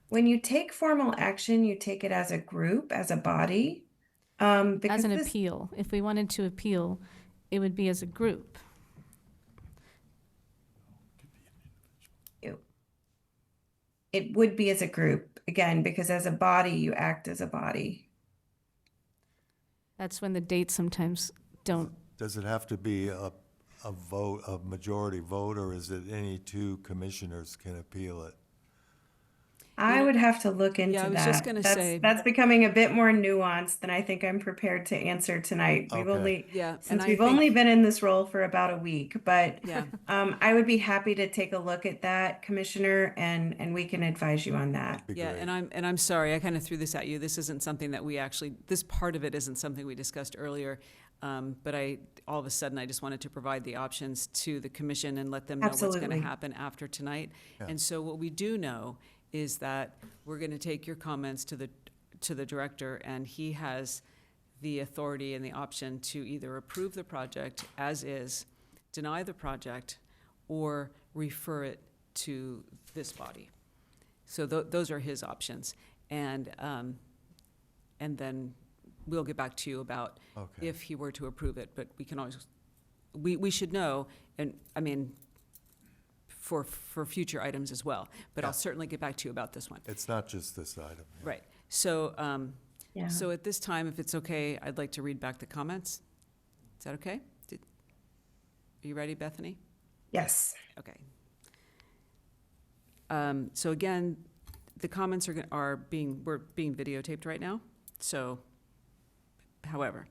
When you take formal action, you take it as a group, as a body. As Because an appeal. If we wanted to appeal, it would be as a group. it would be as a group, again, because as a body, you act as a body. That's when the dates sometimes don't. Does it have to be a vote, a majority vote, or is it any two commissioners can appeal it? I would have to look into I was that. just gonna say- That's becoming a bit more nuanced than I think I'm prepared to answer tonight. Okay. Yeah, and Since I we've think- only been in this role for about a week, but Yeah. I would be happy to take a look at that, Commissioner, and we can advise you on that. Be Yeah, great. and I'm sorry, I kind of threw this at you. This isn't something that we actually, this part of it isn't something we discussed earlier. But all of a sudden, I just wanted to provide the options to the commission and let them know what's going to Absolutely. happen after tonight. Yeah. And so what we do know is that we're going to take your comments to the director, and he has the authority and the option to either approve the project as is, deny the project, or refer it to this body. So those are his options. And then we'll get back to you about Okay. if he were to approve it, but we can always, we should know, and, I mean, for future items as well, but I'll Yeah. certainly get back to you about this one. It's not just this item. yeah. Right, so, Yeah. so at this time, if it's okay, I'd like to read back the comments. Is that okay? Are you ready, Bethany? Yes. Okay. So again, the comments we're being videotaped right now, so, however,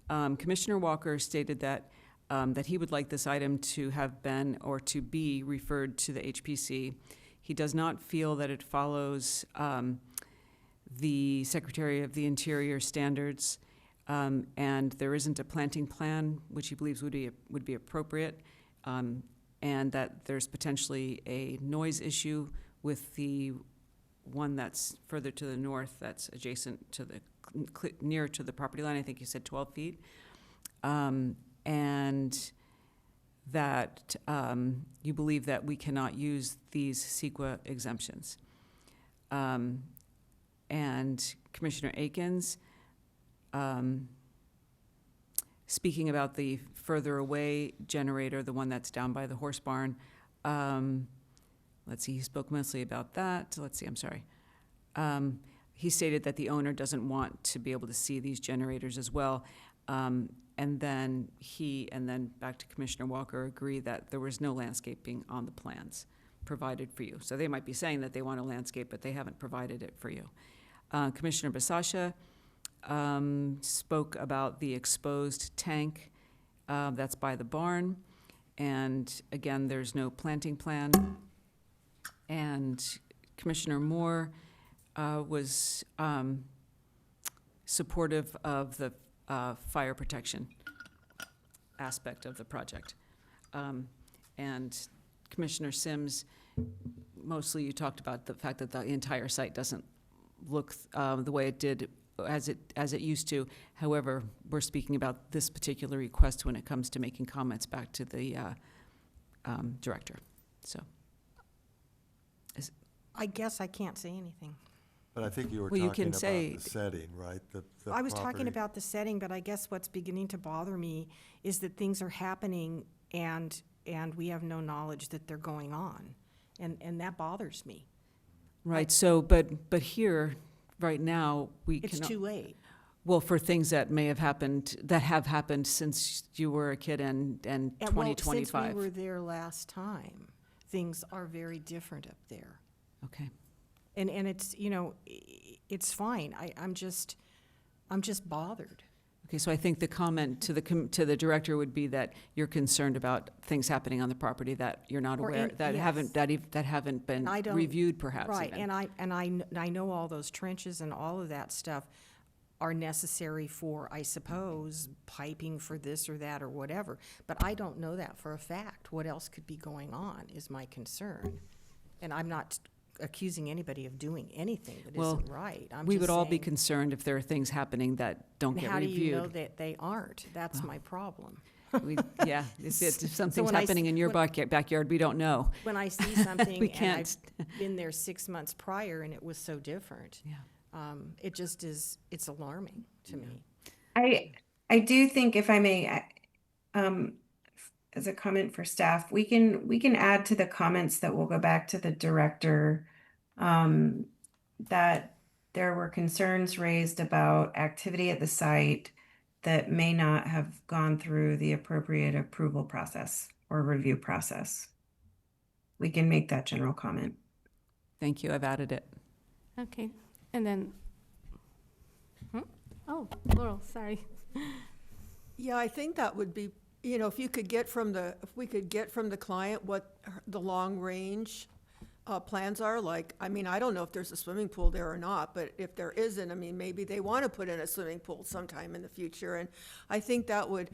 Commissioner Walker stated that he would like this item to have been or to be referred to the HPC. He does not feel that it follows the Secretary of the Interior standards, and there isn't a planting plan, which he believes would be appropriate, and that there's potentially a noise issue with the one that's further to the north, that's adjacent to the, near to the property line. I think you said 12 feet. And that you believe that we cannot use these CEQA exemptions. And Commissioner Akins, speaking about the further away generator, the one that's down by the horse barn, let's see, he spoke mostly about that. Let's see, I'm sorry. He stated that the owner doesn't want to be able to see these generators as well. And then back to Commissioner Walker, agree that there was no landscaping on the plans provided for you. So they might be saying that they want a landscape, but they haven't provided it for you. Commissioner Basasha spoke about the exposed tank that's by the barn. And again, there's no planting plan. And Commissioner Moore was supportive of the fire protection aspect of the project. And Commissioner Sims, mostly you talked about the fact that the entire site doesn't look the way it did as it used to. However, we're speaking about this particular request when it comes to making comments back to the director. So, I guess I can't say anything. But I think you were Well, you talking can about say- the setting, right? The I was talking property. about the setting, but I guess what's beginning to bother me is that things are happening and we have no knowledge that they're going on. And that bothers me. right, so, but here, right now, we It's cannot. too late. Well, for things that may have happened, that have happened since you were a kid and And well, 2025. since we were there last time, things are very different up there. Okay, And it's, it's fine. I'm just bothered. okay, so I think the comment to the director would be that you're concerned about things happening on the property that you're not Or aware, in- that yes. haven't been And I don't- reviewed perhaps Right, even. and I know all those trenches and all of that stuff are necessary for, I suppose, piping for this or that or whatever. But I don't know that for a fact. What else could be going on is my concern. And I'm not accusing anybody of doing anything that Well, isn't right. I'm We just would all be saying, concerned if there are things happening that don't get how do you know reviewed. that they aren't? That's my problem. Yeah, if something's when I happening in your backyard, we don't know. When I see something We and can't. I've been there 6 months prior and it was so different, Yeah. it just is, it's alarming to me. I do think, if I may, as a comment for staff, we can add to the comments that will go back to the director, that there were concerns raised about activity at the site that may not have gone through the appropriate approval process or review process. We can make that general comment. Thank you, I've added it. Okay, and then, oh, Laurel, sorry. Yeah, I think that would be, if we could get from the client what the long-range plans are, like, I don't know if there's a swimming pool there or not, but if there isn't, maybe they want to put in a swimming pool sometime in the future, and I think that would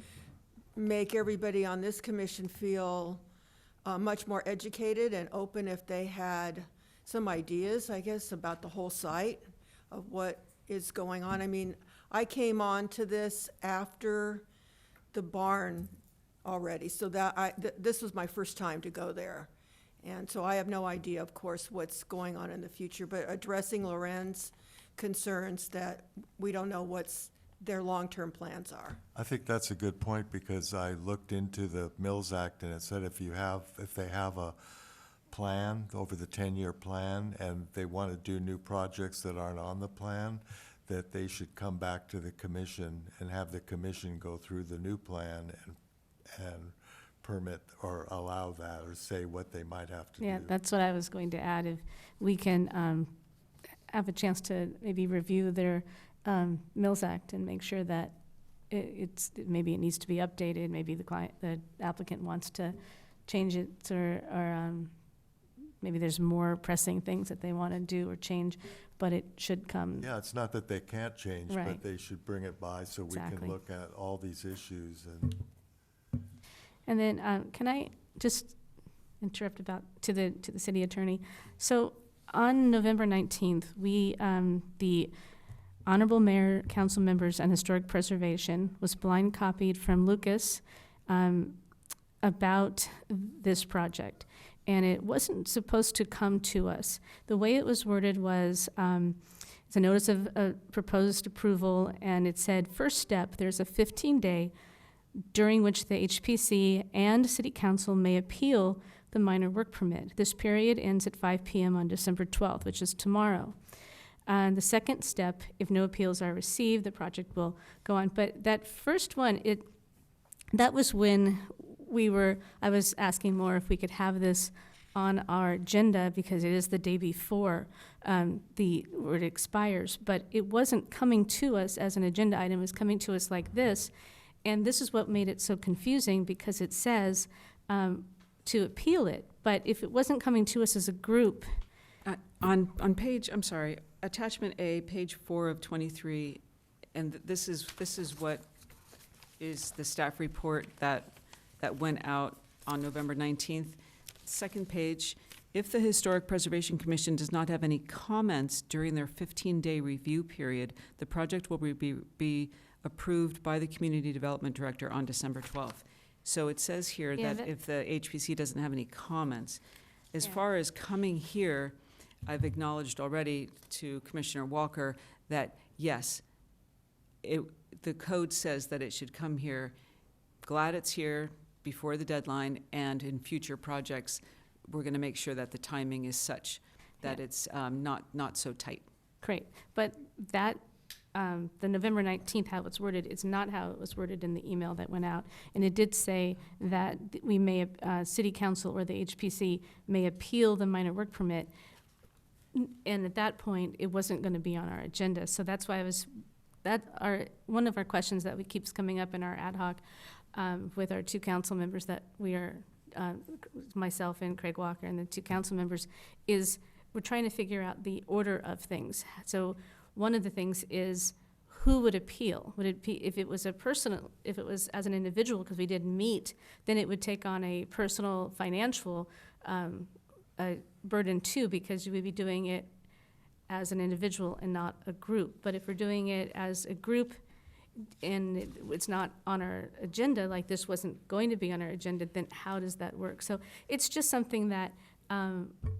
make everybody on this commission feel much more educated and open if they had some ideas, I guess, about the whole site of what is going on. I came on to this after the barn already, so that this was my first time to go there. And so I have no idea, of course, what's going on in the future, but addressing Loren's concerns that we don't know what's their long-term plans are. I think that's a good point, because I looked into the Mills Act, and it said if they have a plan over the 10-year plan and they want to do new projects that aren't on the plan, that they should come back to the commission and have the commission go through the new plan and permit or allow that, or say what they might have to do. Yeah, that's what I was going to add. If we can have a chance to maybe review their Mills Act and make sure that maybe it needs to be updated, maybe the applicant wants to change it, or maybe there's more pressing things that they want to do or change, but it should come. Yeah, it's not that they can't change, Right. but they should bring it by so we Exactly. can look at all these issues. And then, can I just interrupt to the city attorney? So on November 19th, we, the Honorable Mayor, council members, and Historic Preservation was blind copied from Lucas about this project. And it wasn't supposed to come to us. The way it was worded was, it's a notice of proposed approval, and it said, first step, there's a 15-day during which the HPC and City Council may appeal the minor work permit. This period ends at 5 p.m. on December 12th, which is tomorrow. And the second step, if no appeals are received, the project will go on. But that first one, that was when I was asking more if we could have this on our agenda, because it is the day before where it expires. But it wasn't coming to us as an agenda item, it was coming to us like this. And this is what made it so confusing, because it says to appeal it. But if it wasn't coming to us as a group. On page, I'm sorry, attachment A, page 4 of 23, and this is what is the staff report that went out on November 19th. Second page, if the Historic Preservation Commission does not have any comments during their 15-day review period, the project will be approved by the Community Development Director on December 12th. So it says here that if the HPC doesn't have any comments. As far as coming here, I've acknowledged already to Commissioner Walker that, yes, the code says that it should come here. Glad it's here before the deadline, and in future projects, we're going to make sure that the timing is such that it's not so tight. Great, but that, the November 19th, how it's worded, is not how it was worded in the email that went out. And it did say that we may, City Council or the HPC may appeal the minor work permit. And at that point, it wasn't going to be on our agenda. So that's why one of our questions that keeps coming up in our ad hoc with our two council members that we are, myself and Craig Walker and the two council members, is we're trying to figure out the order of things. So one of the things is who would appeal? Would it be, if it was as an individual, because we didn't meet, then it would take on a personal financial burden too, because you would be doing it as an individual and not a group. But if we're doing it as a group and it's not on our agenda, like this wasn't going to be on our agenda, then how does that work? So it's just something that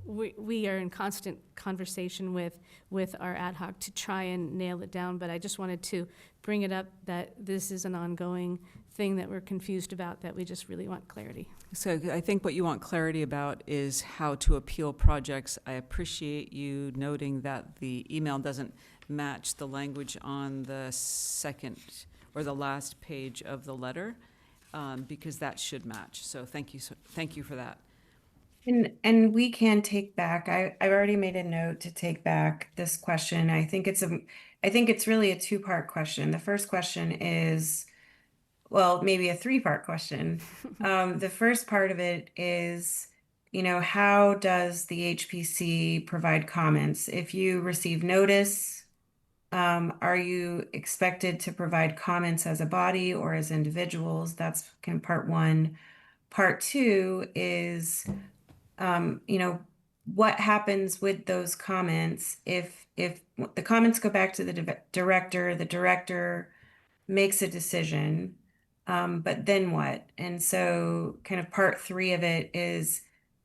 we are in constant conversation with our ad hoc to try and nail it down. But I just wanted to bring it up that this is an ongoing thing that we're confused about, that we just really want clarity. So I think what you want clarity about is how to appeal projects. I appreciate you noting that the email doesn't match the language on the second or the last page of the letter, because that should match. So thank you for that. And we can take back, I've already made a note to take back this question. I think it's really a two-part question. The first question is, well, maybe a three-part question. The first part of it is, how does the HPC provide comments? If you receive notice, are you expected to provide comments as a body or as individuals? That's kind of part one. Part two is, what happens with those comments if the comments go back to the director makes a decision, but then what? And so kind of part three of it is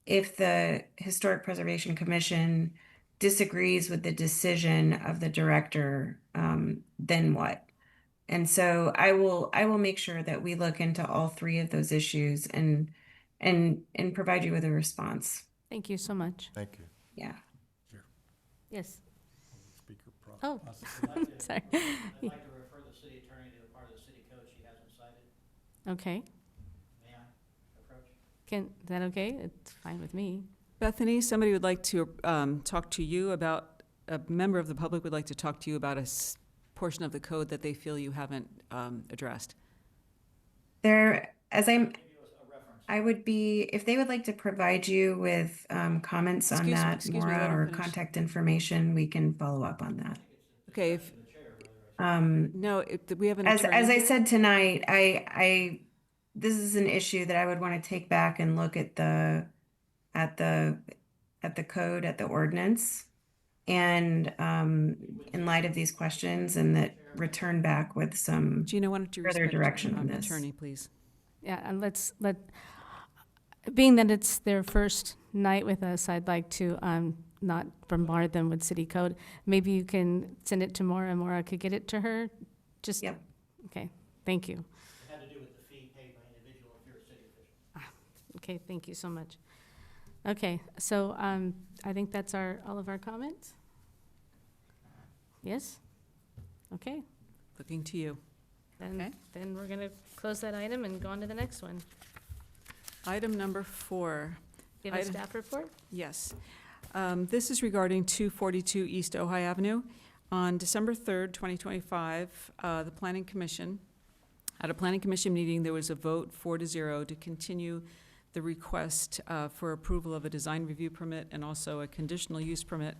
if the Historic Preservation Commission disagrees with the decision of the director, then what? And so I will make sure that we look into all three of those issues and provide you with a response. Thank you so much. Thank you. Yeah. Yes. Speaker pro- Oh. Sorry. I'd like to refer the city attorney to a part of the city code she hasn't cited. Okay. May I approach? Is that okay? It's fine with me. Bethany, somebody would like to talk to you about, a member of the public would like to talk to you about a portion of the code that they feel you haven't addressed. I would be, if they would like to provide you with comments on that, Excuse me, Maura, let her or finish. contact information, we can follow up on that. Okay, no, we have an As attorney I here. said tonight, this is an issue that I would want to take back and look at the code, at the ordinance, and in light of these questions, and that return back with some Gina, why don't you further respect direction on this. attorney, please? Yeah, and being that it's their first night with us, I'd like to not bombard them with city code. Maybe you can send it to Maura, and Maura could get it to her? Just. Yep. Okay, thank you. It had to do with the fee paid by individual if you're a city official. Okay, thank you so much. Okay, so I think that's all of our comments? Yes? Okay, Looking to you. Okay. then we're gonna close that item and go on to the next one. Item number 4. Do you have a Item- staff report? Yes. This is regarding 242 East Ojai Avenue. On December 3rd, 2025, the Planning Commission, at a Planning Commission meeting, there was a vote 4-0 to continue the request for approval of a design review permit and also a conditional use permit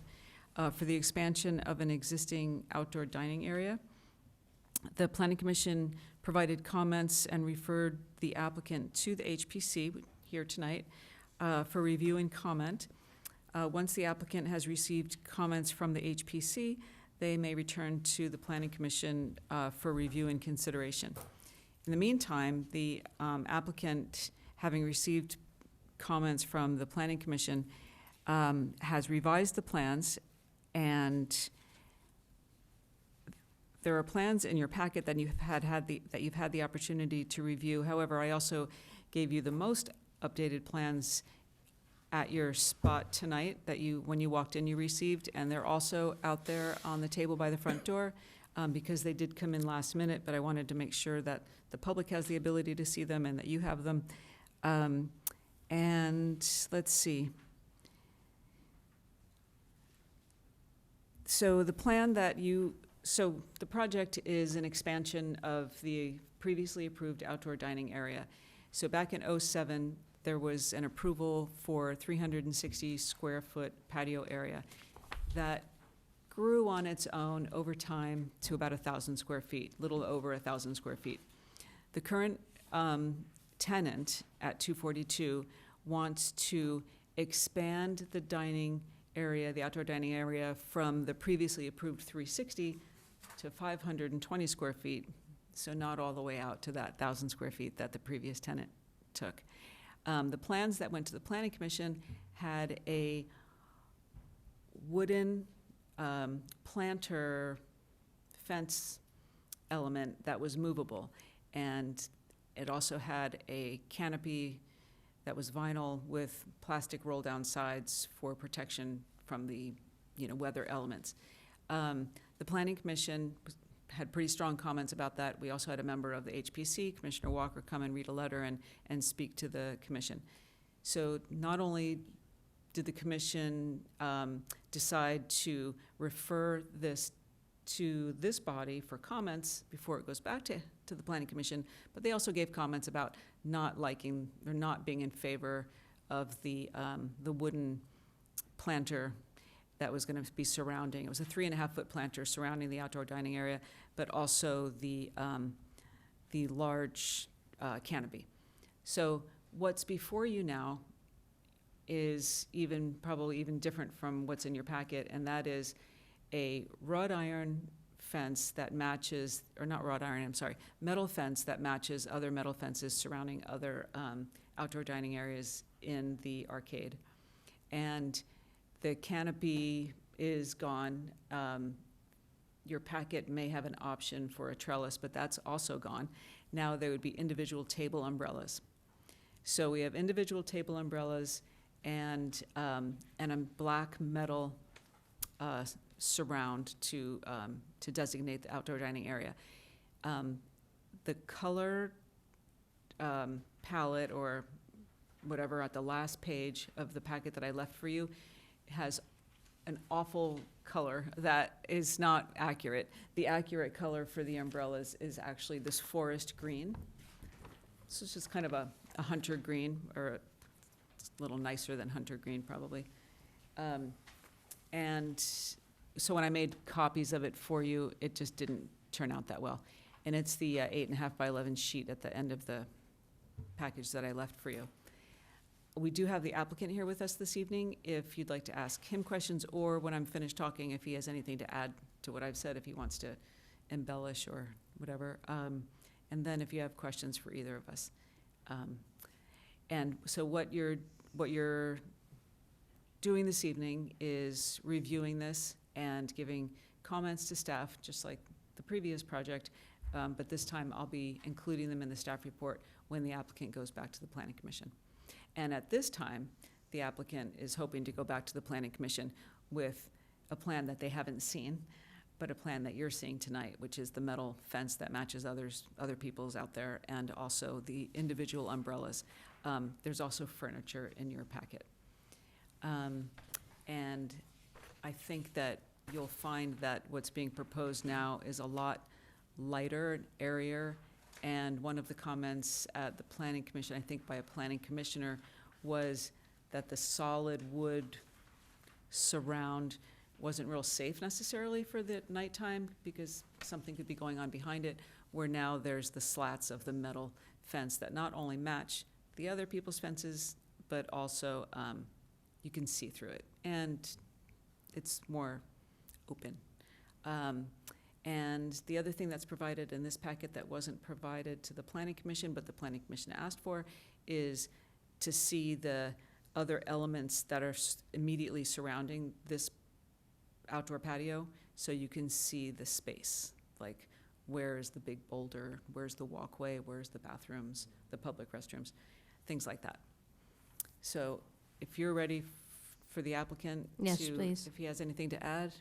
for the expansion of an existing outdoor dining area. The Planning Commission provided comments and referred the applicant to the HPC here tonight for review and comment. Once the applicant has received comments from the HPC, they may return to the Planning Commission for review and consideration. In the meantime, the applicant, having received comments from the Planning Commission, has revised the plans, and there are plans in your packet that you've had the opportunity to review. However, I also gave you the most updated plans at your spot tonight that when you walked in, you received, and they're also out there on the table by the front door because they did come in last minute, but I wanted to make sure that the public has the ability to see them and that you have them. And let's see. So the project is an expansion of the previously approved outdoor dining area. So back in '07, there was an approval for 360 square foot patio area that grew on its own over time to about 1,000 square feet, little over 1,000 square feet. The current tenant at 242 wants to expand the dining area, the outdoor dining area, from the previously approved 360 to 520 square feet, so not all the way out to that 1,000 square feet that the previous tenant took. The plans that went to the Planning Commission had a wooden planter fence element that was movable, and it also had a canopy that was vinyl with plastic roll-down sides for protection from the, weather elements. The Planning Commission had pretty strong comments about that. We also had a member of the HPC, Commissioner Walker, come and read a letter and speak to the commission. So not only did the commission decide to refer this to this body for comments before it goes back to the planning commission, but they also gave comments about not liking or not being in favor of the wooden planter that was going to be surrounding. It was a 3.5-foot planter surrounding the outdoor dining area, but also the large canopy. So what's before you now is probably even different from what's in your packet, and that is a wrought iron fence that matches, or not wrought iron, I'm sorry, metal fence that matches other metal fences surrounding other outdoor dining areas in the arcade. And the canopy is gone. Your packet may have an option for a trellis, but that's also gone. Now there would be individual table umbrellas. So we have individual table umbrellas and a black metal surround to designate the outdoor dining area. The color palette or whatever at the last page of the packet that I left for you has an awful color that is not accurate. The accurate color for the umbrellas is actually this forest green. So it's just kind of a hunter green, or a little nicer than hunter green probably. And so when I made copies of it for you, it just didn't turn out that well. And it's the 8.5 by 11 sheet at the end of the package that I left for you. We do have the applicant here with us this evening, if you'd like to ask him questions, or when I'm finished talking, if he has anything to add to what I've said, if he wants to embellish or whatever. And then if you have questions for either of us. And so what you're doing this evening is reviewing this and giving comments to staff, just like the previous project, but this time I'll be including them in the staff report when the applicant goes back to the Planning Commission. And at this time, the applicant is hoping to go back to the Planning Commission with a plan that they haven't seen, but a plan that you're seeing tonight, which is the metal fence that matches other people's out there, and also the individual umbrellas. There's also furniture in your packet. And I think that you'll find that what's being proposed now is a lot lighter, airier, and one of the comments at the Planning Commission, I think by a planning commissioner, was that the solid wood surround wasn't real safe necessarily for the nighttime because something could be going on behind it, where now there's the slats of the metal fence that not only match the other people's fences, but also you can see through it, and it's more open. And the other thing that's provided in this packet that wasn't provided to the Planning Commission, but the Planning Commission asked for, is to see the other elements that are immediately surrounding this outdoor patio, so you can see the space, like where is the big boulder, where's the walkway, where's the bathrooms, the public restrooms, things like that. So if you're ready for the applicant Yes, to, please. if he has anything to add.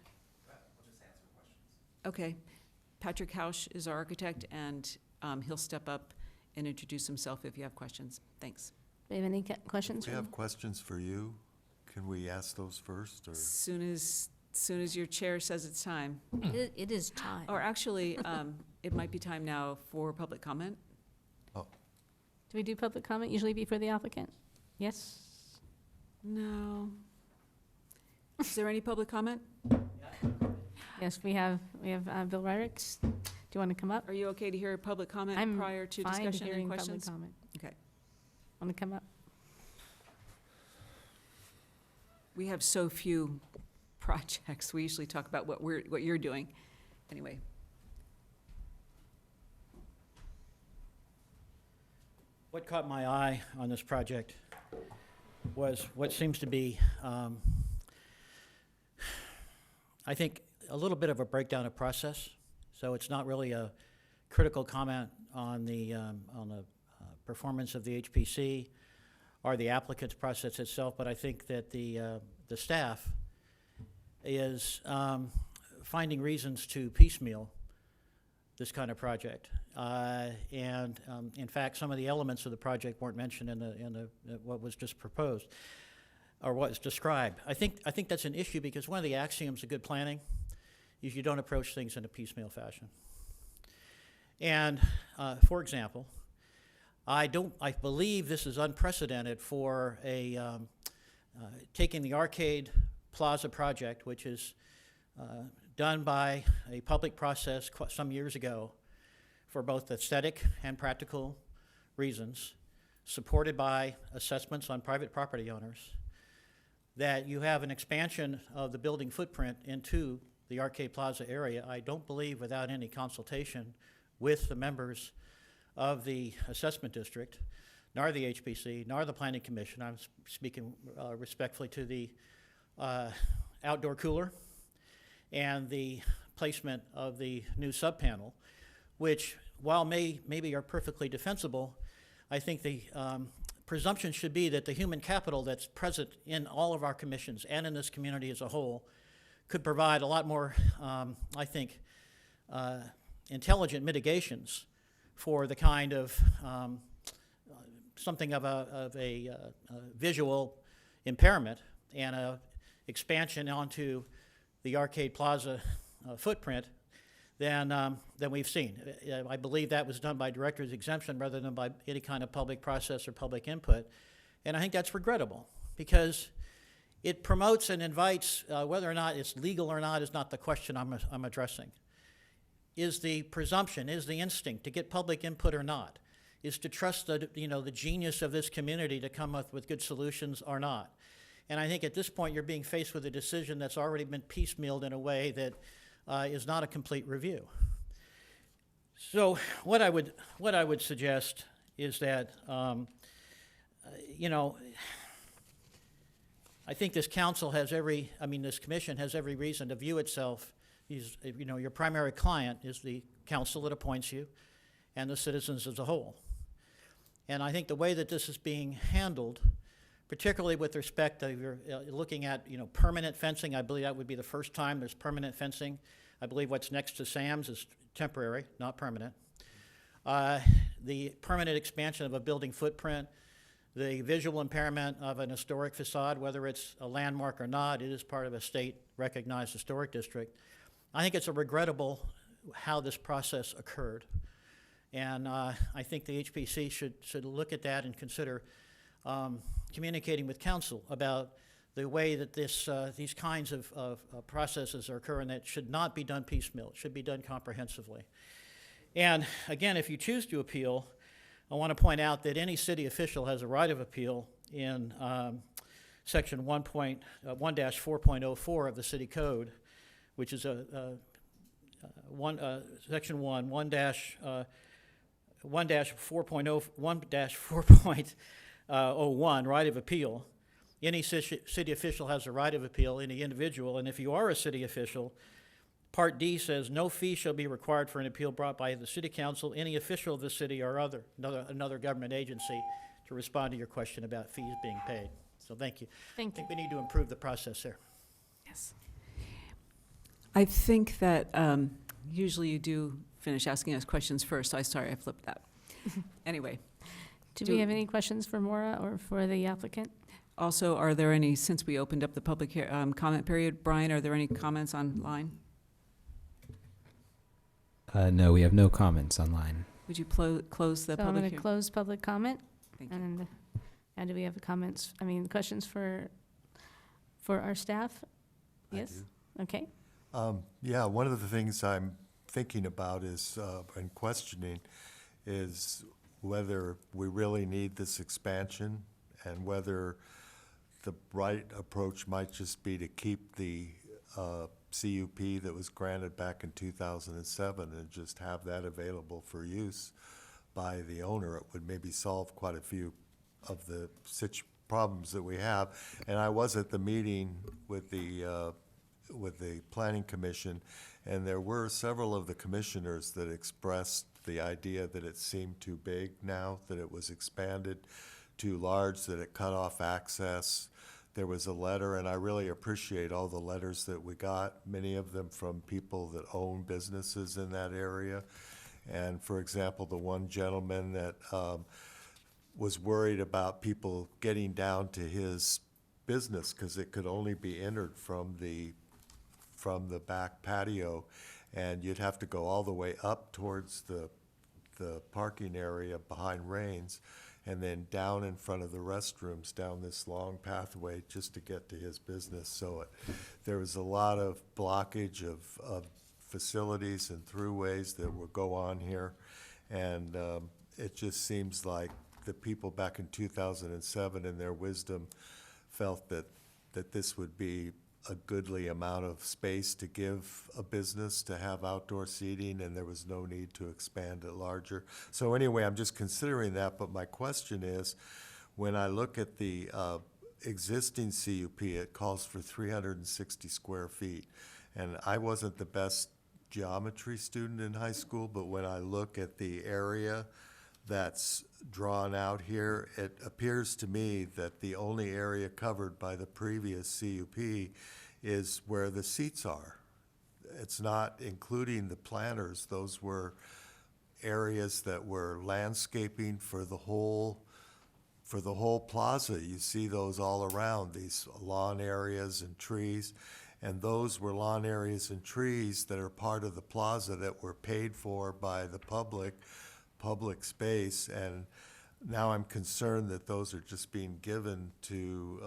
Okay. Patrick Hausch is our architect, and he'll step up and introduce himself if you have questions. Thanks. Do you have any questions? We have questions for you. Can we ask those first, or? Soon as your chair says it's time. It is time. Or actually, it might be time now for public comment. Oh, Do we do public comment usually before the applicant? Yes? No. Is there any public comment? Yes, we have Bill Ryricks. Do you want to come up? Are you okay to hear public comment I'm prior to Fine discussion hearing and public questions? comment. Okay. Want to come up? We have so few projects. We usually talk about what you're doing. Anyway. What caught my eye on this project was what seems to be, I think, a little bit of a breakdown of process. So it's not really a critical comment on the performance of the HPC or the applicant's process itself, but I think that the staff is finding reasons to piecemeal this kind of project. In fact, some of the elements of the project weren't mentioned in what was just proposed or what is described. I think that's an issue because one of the axioms of good planning is you don't approach things in a piecemeal fashion. And for example, I believe this is unprecedented for taking the Arcade Plaza project, which is done by a public process some years ago for both aesthetic and practical reasons, supported by assessments on private property owners, that you have an expansion of the building footprint into the Arcade Plaza area, I don't believe without any consultation with the members of the assessment district, nor the HPC, nor the Planning Commission. I'm speaking respectfully to the outdoor cooler and the placement of the new sub-panel, which, while maybe are perfectly defensible, I think the presumption should be that the human capital that's present in all of our commissions and in this community as a whole could provide a lot more, I think, intelligent mitigations for the kind of something of a visual impairment and a expansion onto the Arcade Plaza footprint than we've seen. I believe that was done by director's exemption rather than by any kind of public process or public input. And I think that's regrettable because it promotes and invites, whether or not it's legal or not is not the question I'm addressing. Is the presumption, is the instinct to get public input or not? Is to trust the genius of this community to come up with good solutions or not? And I think at this point you're being faced with a decision that's already been piecemealed in a way that is not a complete review. So what I would suggest is that I think this council has this commission has every reason to view itself. Your primary client is the council that appoints you and the citizens as a whole. And I think the way that this is being handled, particularly with respect to you're looking at permanent fencing, I believe that would be the first time there's permanent fencing. I believe what's next to Sam's is temporary, not permanent. The permanent expansion of a building footprint, the visual impairment of an historic facade, whether it's a landmark or not, it is part of a state-recognized historic district. I think it's regrettable how this process occurred. And I think the HPC should look at that and consider communicating with council about the way that these kinds of processes are occurring that should not be done piecemeal. It should be done comprehensively. And again, if you choose to appeal, I want to point out that any city official has a right of appeal in section 1-4.04 of the city code, which is section 1-4.01, right of appeal. Any city official has a right of appeal, any individual, and if you are a city official, Part D says no fee shall be required for an appeal brought by the city council, any official of the city or another government agency to respond to your question about fees being paid. So thank you. Thank I think we need to improve the process there. Yes. I think that usually you do finish asking us questions first, so I flipped that. Anyway. Do we have any questions for Maura or for the applicant? Also, are there any, since we opened up the public comment period, Brian, are there any comments online? No, we have no comments online. Would you close the So I'm public going to hearing? close public comment. Thank you. And do we have questions for our staff? Yes? Okay. Yeah, one of the things I'm thinking about is, and questioning, is whether we really need this expansion and whether the right approach might just be to keep the CUP that was granted back in 2007 and just have that available for use by the owner. It would maybe solve quite a few of the problems that we have. And I was at the meeting with the Planning Commission, and there were several of the commissioners that expressed the idea that it seemed too big now, that it was expanded too large, that it cut off access, there was a letter, and I really appreciate all the letters that we got, many of them from people that own businesses in that area. And for example, the one gentleman that was worried about people getting down to his business because it could only be entered from the back patio, and you'd have to go all the way up towards the parking area behind Rains, and then down in front of the restrooms, down this long pathway just to get to his business. So there was a lot of blockage of facilities and throughways that would go on here. And it just seems like the people back in 2007, in their wisdom, felt that this would be a goodly amount of space to give a business to have outdoor seating, and there was no need to expand it larger. So anyway, I'm just considering that, but my question is, when I look at the existing CUP, it calls for 360 square feet. And I wasn't the best geometry student in high school, but when I look at the area that's drawn out here, it appears to me that the only area covered by the previous CUP is where the seats are. It's not including the planters. Those were areas that were landscaping for the whole plaza. You see those all around, these lawn areas and trees. And those were lawn areas and trees that are part of the plaza that were paid for by the public space. And now I'm concerned that those are just being given to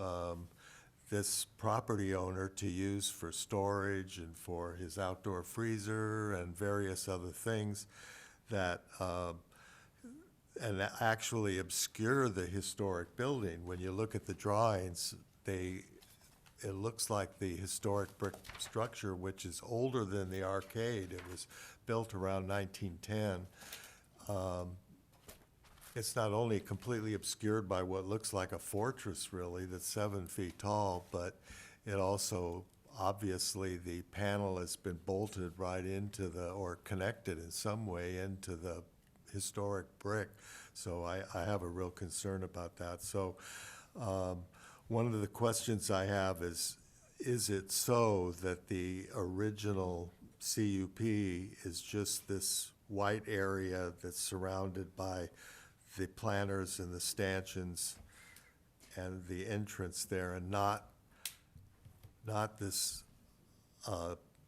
this property owner to use for storage and for his outdoor freezer and various other things that and actually obscure the historic building. When you look at the drawings, it looks like the historic brick structure, which is older than the arcade. It was built around 1910. It's not only completely obscured by what looks like a fortress, really, that's 7 feet tall, but it also, obviously, the panel has been bolted right into or connected in some way into the historic brick. So I have a real concern about that. So one of the questions I have is it so that the original CUP is just this white area that's surrounded by the planters and the stanchions and the entrance there, and not this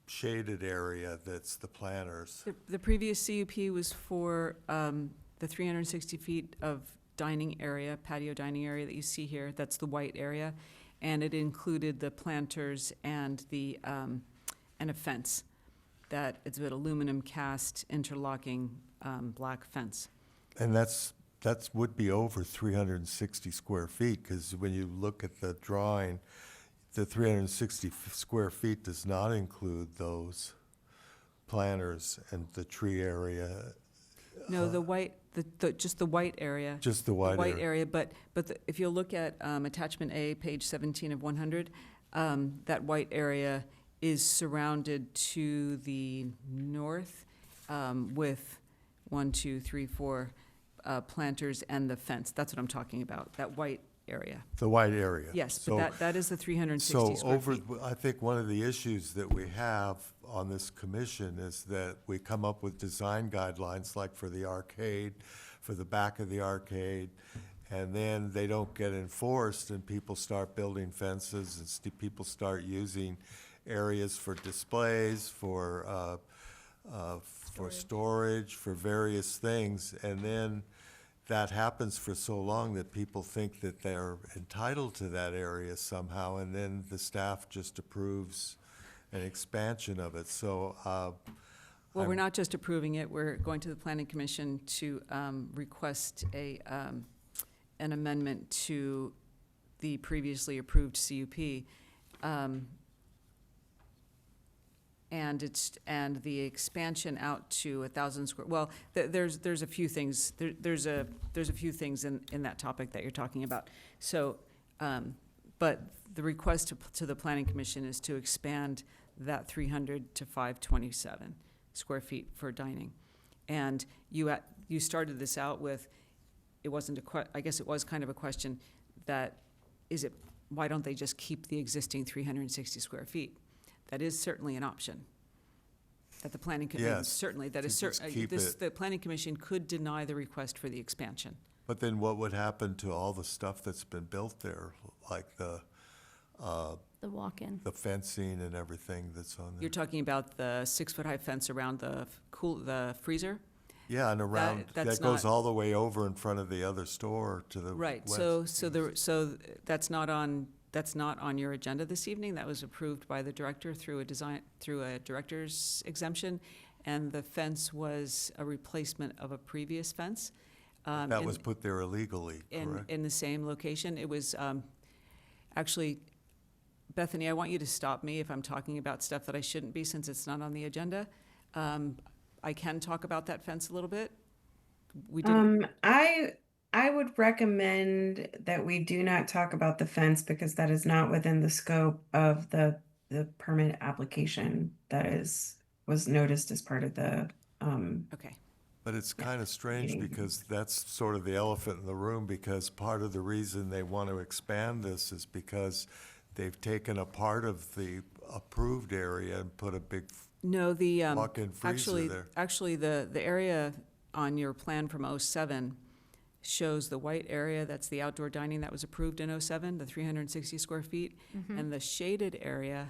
shaded area that's the planters? The previous CUP was for the 360 feet of dining area, patio dining area that you see here. That's the white area, and it included the planters and and a fence. That it's an aluminum cast interlocking black fence. And that would be over 360 square feet, because when you look at the drawing, the 360 square feet does not include those planters and the tree area. No, the white, just the white area. Just the white area. But if you look at attachment A, page 17 of 100, that white area is surrounded to the north with 1, 2, 3, 4 planters and the fence. That's what I'm talking about, that white area. The white area. Yes, So- but that is the 360 So square feet. I think one of the issues that we have on this commission is that we come up with design guidelines, like for the arcade, for the back of the arcade, and then they don't get enforced, and people start building fences, and people start using areas for displays, for storage, for various things, and then that happens for so long that people think that they're entitled to that area somehow, and then the staff just approves an expansion of it. So, Well, we're not just approving it, we're going to the planning commission to request an amendment to the previously approved CUP. And the expansion out to 1,000 square, well, there's a few things, there's a few things in that topic that you're talking about. So, but the request to the planning commission is to expand that 300 to 527 square feet for dining. And you started this out with, it wasn't I guess it was kind of a question that, is it why don't they just keep the existing 360 square feet? That is certainly an option. That the planning commission, Yes, certainly, that is to just certainly, keep it. the planning commission could deny the request for the expansion. But then what would happen to all the stuff that's been built there, like The walk-in. the fencing and everything that's on there? You're talking about the 6-foot-high fence around the the freezer? Yeah, and around, that's that goes not- all the way over in front of the other store to the Right, west. so that's not on your agenda this evening. That was approved by the director through a director's exemption, and the fence was a replacement of a previous fence. That was put there illegally, correct? In the same location. It was, actually, Bethany, I want you to stop me if I'm talking about stuff that I shouldn't be, since it's not on the agenda. I can talk about that fence a little bit. We didn't, I would recommend that we do not talk about the fence because that is not within the scope of the permit application that was noticed as part of the okay. But it's kind of strange Meeting. because that's sort of the elephant in the room, because part of the reason they want to expand this is because they've taken a part of the approved area and put a big No, the, walk-in freezer there. actually, the area on your plan from '07 shows the white area, that's the outdoor dining that was approved in '07, the 360 square feet. And the shaded area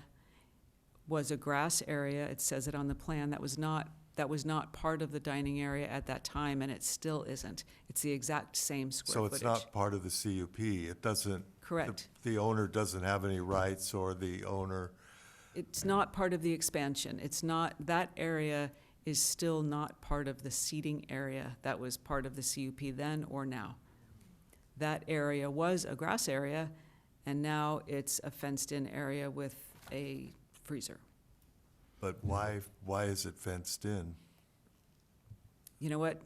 was a grass area, it says it on the plan, that was not part of the dining area at that time, and it still isn't. It's the exact same square So footage. it's not part of the CUP. It doesn't. Correct. The owner doesn't have any rights, or the owner, It's not part of the expansion. It's not, that area is still not part of the seating area that was part of the CUP then or now. That area was a grass area, and now it's a fenced-in area with a freezer. but why is it fenced in? You know what?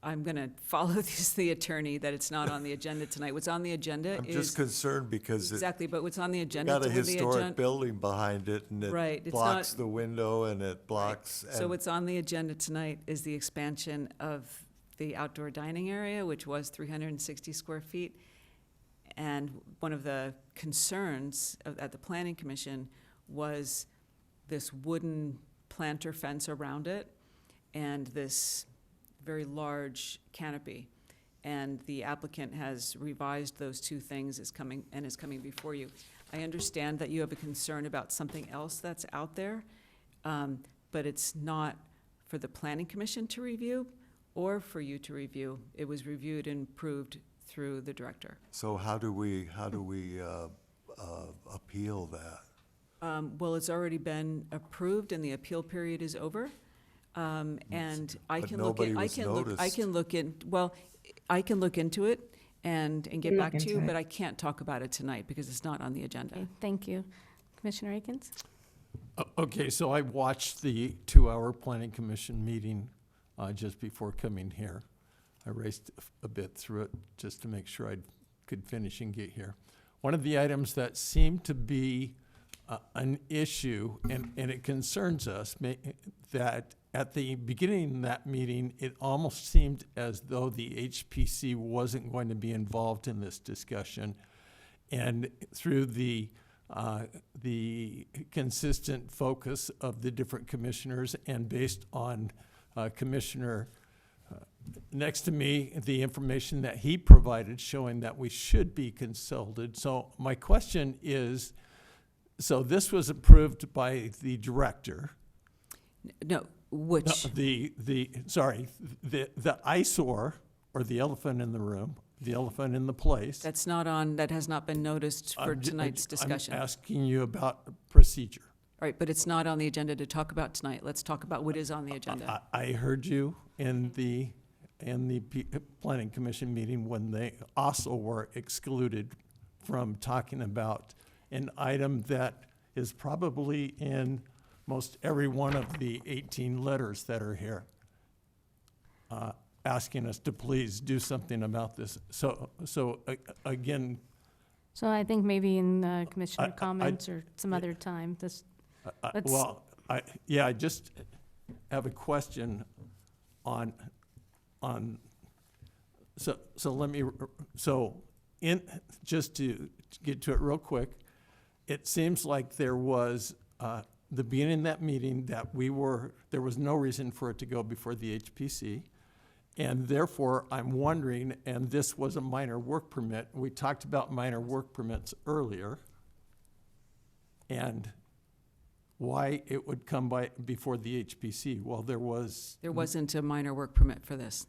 I'm gonna follow the attorney that it's not on the agenda tonight. What's on the agenda I'm is. just concerned because it Exactly, but what's on the agenda. got a with the historic agen- building behind it, and Right, it it's blocks not- the window, and it blocks. So and- what's on the agenda tonight is the expansion of the outdoor dining area, which was 360 square feet. And one of the concerns at the Planning Commission was this wooden planter fence around it and this very large canopy. And the applicant has revised those two things, is coming before you. I understand that you have a concern about something else that's out there, but it's not for the Planning Commission to review or for you to review. It was reviewed and approved through the director. So how do we appeal that? Well, it's already been approved and the appeal period is over. And I But can look nobody in, I was can look, I noticed. can look in, well, I can look into it and get Look back to you, into it. but I can't talk about it tonight because it's not on the agenda. Okay, thank you. Commissioner Akins? Okay, so I watched the 2-hour planning commission meeting just before coming here. I raced a bit through it just to make sure I could finish and get here. One of the items that seemed to be an issue, and it concerns us, that at the beginning of that meeting, it almost seemed as though the HPC wasn't going to be involved in this discussion. And through the consistent focus of the different commissioners and based on Commissioner next to me, the information that he provided showing that we should be consulted. So my question is, so this was approved by the director. No, which, The eyesore, or the elephant in the room, the elephant in the place. that's not on, that has not been noticed for tonight's discussion. I'm asking you about procedure. All right, but it's not on the agenda to talk about tonight. Let's talk about what is on the agenda. I heard you in the planning commission meeting when they also were excluded from talking about an item that is probably in most every one of the 18 letters that are here, asking us to please do something about this. So again, So I think maybe in commissioner I- comments or some other time, this, Let's- I just have a question on, so let me, so just to get to it real quick, it seems like there was, the beginning of that meeting that there was no reason for it to go before the HPC. And therefore, I'm wondering, and this was a minor work permit, we talked about minor work permits earlier, and why it would come before the HPC. Well, there wasn't a minor work permit for this.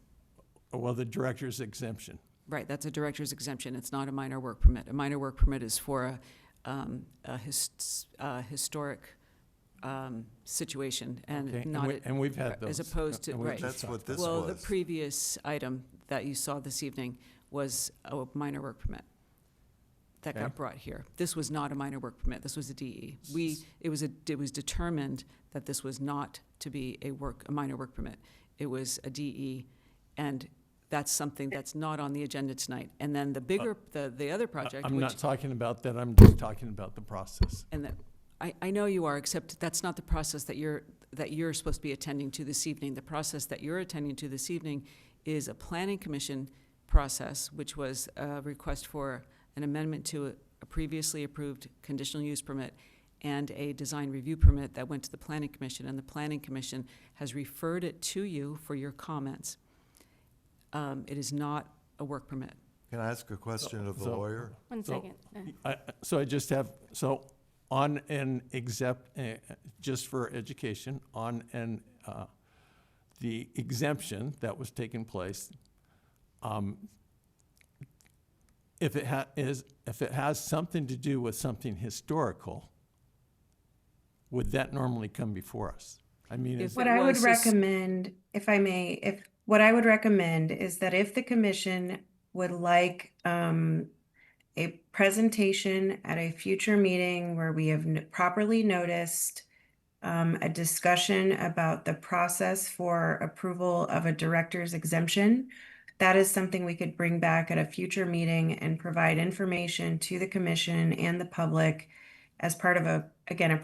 Well, the director's exemption. Right, that's a director's exemption. It's not a minor work permit. A minor work permit is for a historic situation Okay, and not and we've had those. as opposed to, And we right. just That's what this Well, the was. previous item that you saw this evening was a minor work permit that Okay. got brought here. This was not a minor work permit. This was a DE. It was determined that this was not to be a minor work permit. It was a DE, and that's something that's not on the agenda tonight. And then the bigger, the other project, I'm which, not talking about that, I'm just talking about the process. and that, I know you are, except that's not the process that you're supposed to be attending to this evening. The process that you're attending to this evening is a planning commission process, which was a request for an amendment to a previously approved conditional use permit and a design review permit that went to the planning commission, and the planning commission has referred it to you for your comments. It is not a work permit. Can I ask a question of the So- lawyer? One So- second. So I just have, on an just for education, on the exemption that was taking place, if it has something to do with something historical, would that normally come before us? I mean, If What it I would was this- recommend, if I may, what I would recommend is that if the commission would like a presentation at a future meeting where we have properly noticed a discussion about the process for approval of a director's exemption, that is something we could bring back at a future meeting and provide information to the commission and the public as part of a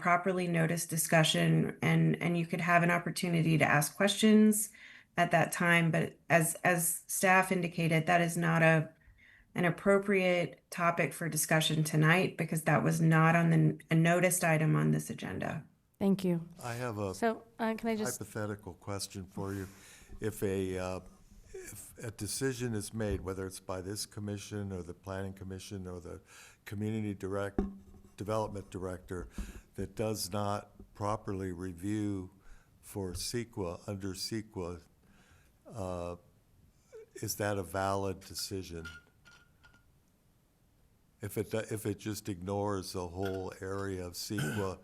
properly noticed discussion, and you could have an opportunity to ask questions at that time. But as staff indicated, that is not an appropriate topic for discussion tonight because that was not on a noticed item on this agenda. Thank you. I have a So, can I just, hypothetical question for you. If a decision is made, whether it's by this commission or the planning commission or the community development director, that does not properly review for CEQA, under CEQA, is that a valid decision? If it just ignores the whole area of CEQA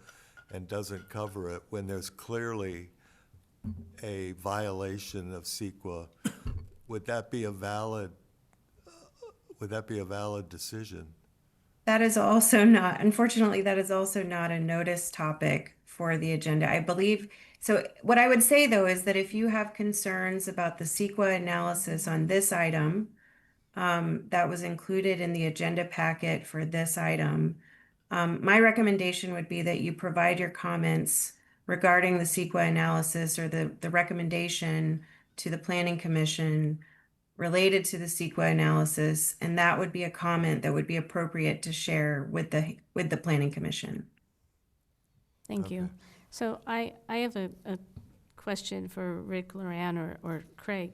and doesn't cover it, when there's clearly a violation of CEQA, would that be a valid decision? That is also not, unfortunately, that is also not a notice topic for the agenda. I believe, so what I would say though is that if you have concerns about the CEQA analysis on this item, that was included in the agenda packet for this item, my recommendation would be that you provide your comments regarding the CEQA analysis or the recommendation to the Planning Commission related to the CEQA analysis, and that would be a comment that would be appropriate to share with the Planning Commission. thank you. Okay. So I have a question for Rick, Loran, or Craig.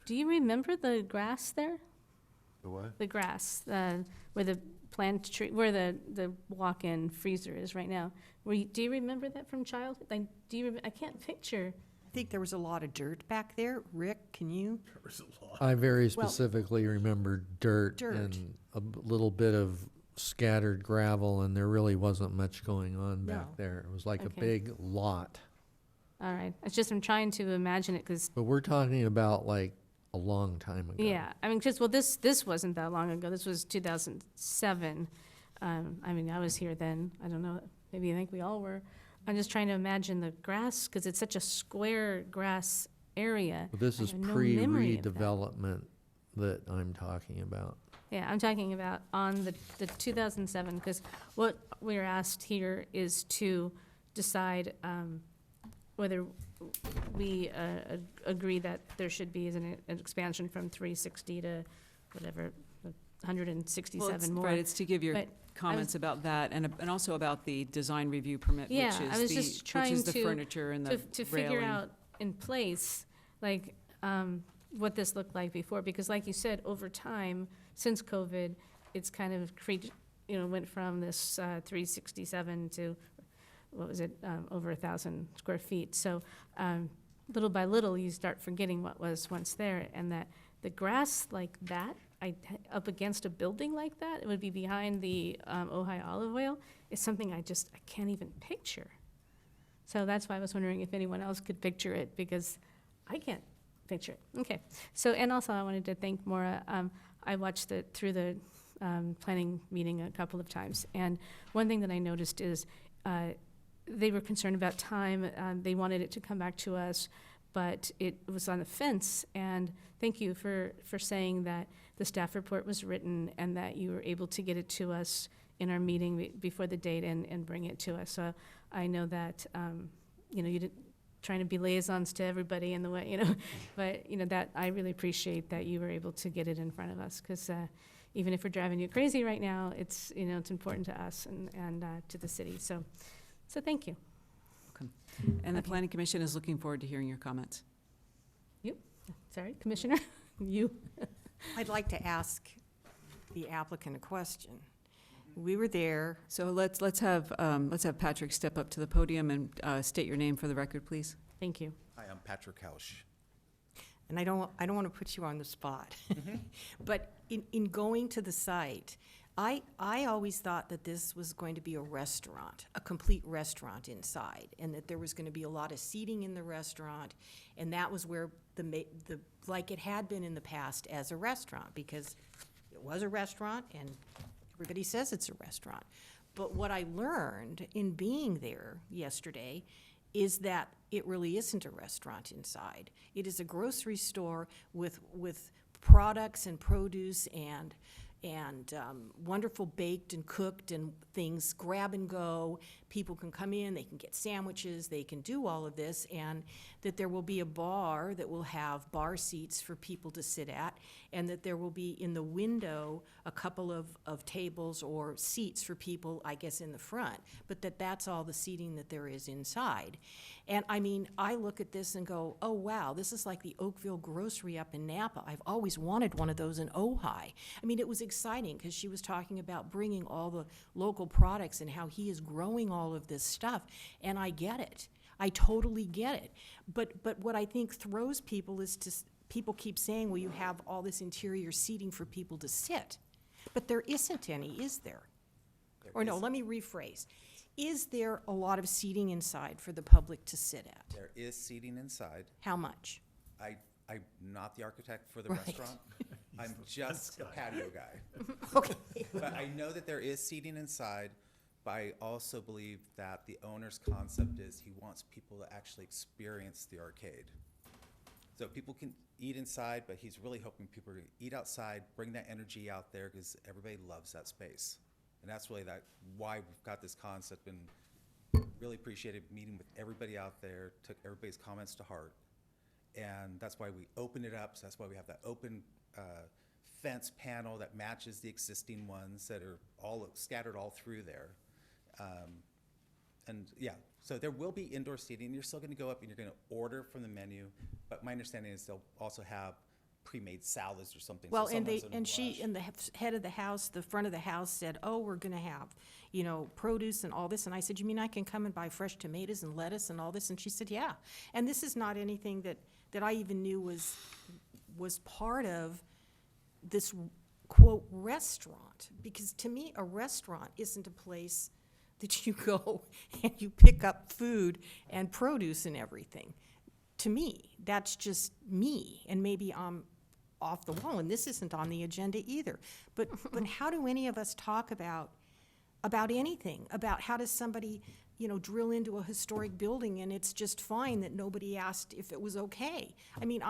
Do you remember the grass there? The what? The grass, where the plant tree, where the walk-in freezer is right now. Do you remember that from childhood? Like, I can't picture. I think there was a lot of dirt back there. Rick, can you? I very Well- specifically remember dirt Dirt. and a little bit of scattered gravel, and there really wasn't much going on back No. there. It was like a Okay. big lot. All right, it's just I'm trying to imagine it because But we're talking about like a long time ago. yeah, I mean, well, this wasn't that long ago. This was 2007. I mean, I was here then. I don't know. Maybe I think we all were. I'm just trying to imagine the grass because it's such a square grass area. But this I is have no memory of that. pre-redevelopment that I'm talking about. Yeah, I'm talking about on the 2007, because what we're asked here is to decide whether we agree that there should be an expansion from 360 to whatever, 167 more. Right, it's to give your But comments about that and also about the design review permit, which Yeah, I was is just the, trying which is the to- furniture and the To figure railing. out in place, like, what this looked like before, because like you said, over time, since COVID, it's kind of went from this 367 to, what was it, over 1,000 square feet. So little by little, you start forgetting what was once there, and that the grass like that, up against a building like that, it would be behind the Ojai olive oil, is something I can't even picture. So that's why I was wondering if anyone else could picture it, because I can't picture it. Okay. So, and also I wanted to thank Maura. I watched through the planning meeting a couple of times, and one thing that I noticed is they were concerned about time. They wanted it to come back to us, but it was on the fence. And thank you for saying that the staff report was written and that you were able to get it to us in our meeting before the date and bring it to us. So I know that, you didn't trying to be liaisons to everybody in the way, but, that I really appreciate that you were able to get it in front of us, because even if we're driving you crazy right now, it's, it's important to us and to the city. So thank you. And the Okay. Planning Commission is looking forward to hearing your comments. Sorry, Commissioner, you. I'd like to ask the applicant a question. We were there, So let's have Patrick step up to the podium and state your name for the record, please. Thank you. Hi, I'm Patrick Hausch. and I don't want to put you on the spot, but in going to the site, I always thought that this was going to be a restaurant, a complete restaurant inside, and that there was going to be a lot of seating in the restaurant, and that was where like it had been in the past as a restaurant, because it was a restaurant and everybody says it's a restaurant. But what I learned in being there yesterday is that it really isn't a restaurant inside. It is a grocery store with products and produce and wonderful baked and cooked and things, grab and go. People can come in, they can get sandwiches, they can do all of this, and that there will be a bar that will have bar seats for people to sit at, and that there will be in the window a couple of tables or seats for people, I guess, in the front, but that's all the seating that there is inside. And I mean, I look at this and go, oh wow, this is like the Oakville Grocery up in Napa. I've always wanted one of those in Ojai. I mean, it was exciting because she was talking about bringing all the local products and how he is growing all of this stuff, and I get it. I totally get it. But what I think throws people is people keep saying, well, you have all this interior seating for people to sit. But there isn't any, is there? Or no, let me rephrase. Is there a lot of seating inside for the public to sit at? There is seating inside. How much? I'm not the architect for the Right. restaurant. I'm just a patio guy. Okay. But I know that there is seating inside, but I also believe that the owner's concept is he wants people to actually experience the arcade. So people can eat inside, but he's really hoping people are gonna eat outside, bring that energy out there, because everybody loves that space. And that's really why we've got this concept, and really appreciated meeting with everybody out there, took everybody's comments to heart. And that's why we opened it up, so that's why we have that open fence panel that matches the existing ones that are all scattered all through there. And yeah, so there will be indoor seating. You're still gonna go up and you're gonna order from the menu, but my understanding is they'll also have pre-made salads or something. Well, so and someone's in a she, rush. and the head of the house, the front of the house said, oh, we're gonna have, produce and all this. And I said, you mean I can come and buy fresh tomatoes and lettuce and all this? And she said, yeah. And this is not anything that I even knew was part of this, quote, restaurant. Because to me, a restaurant isn't a place that you go and you pick up food and produce and everything. To me, that's just me, and maybe I'm off the wall, and this isn't on the agenda either. But how do any of us talk about anything? About how does somebody, drill into a historic building and it's just fine that nobody asked if it was okay? I mean,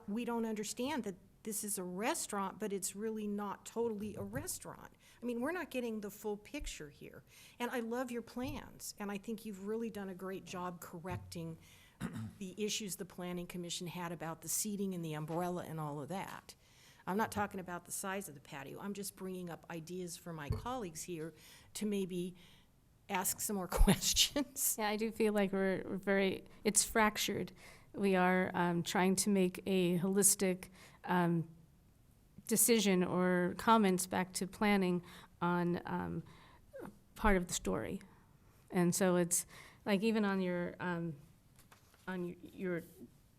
we don't understand that this is a restaurant, but it's really not totally a restaurant. I mean, we're not getting the full picture here. And I love your plans, and I think you've really done a great job correcting the issues the Planning Commission had about the seating and the umbrella and all of that. I'm not talking about the size of the patio. I'm just bringing up ideas for my colleagues here to maybe ask some more questions. Yeah, I do feel like we're very, it's fractured. We are trying to make a holistic decision or comments back to planning on part of the story. And so it's like even on your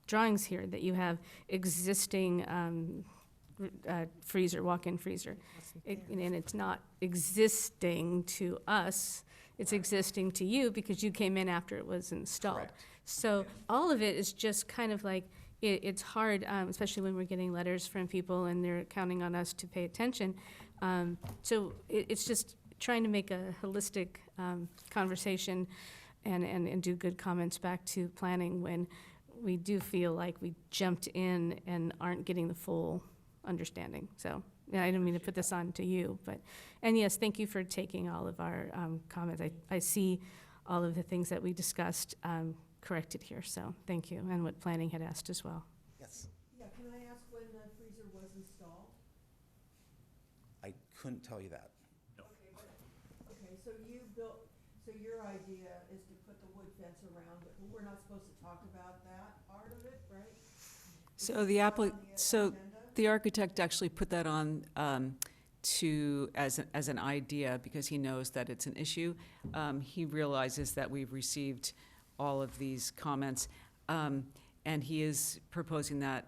drawings here that you have existing freezer, walk-in freezer. And it's not existing to us, it's existing to you because you came in after it was installed. Correct. So all of it is just kind of like, it's hard, especially when we're getting letters from people and they're counting on us to pay attention. So it's just trying to make a holistic conversation and do good comments back to planning when we do feel like we jumped in and aren't getting the full understanding. So yeah, I didn't mean to put this on to you, but, and yes, thank you for taking all of our comments. I see all of the things that we discussed corrected here, so thank you, and what planning had asked as well. Yes, Yeah, can I ask when the freezer was installed? I couldn't tell you that. Okay, so your idea is to put the wood fence around it, but we're not supposed to talk about that part of it, right? So the architect actually put that on as an idea because he knows that it's an issue. He realizes that we've received all of these comments, and he is proposing that.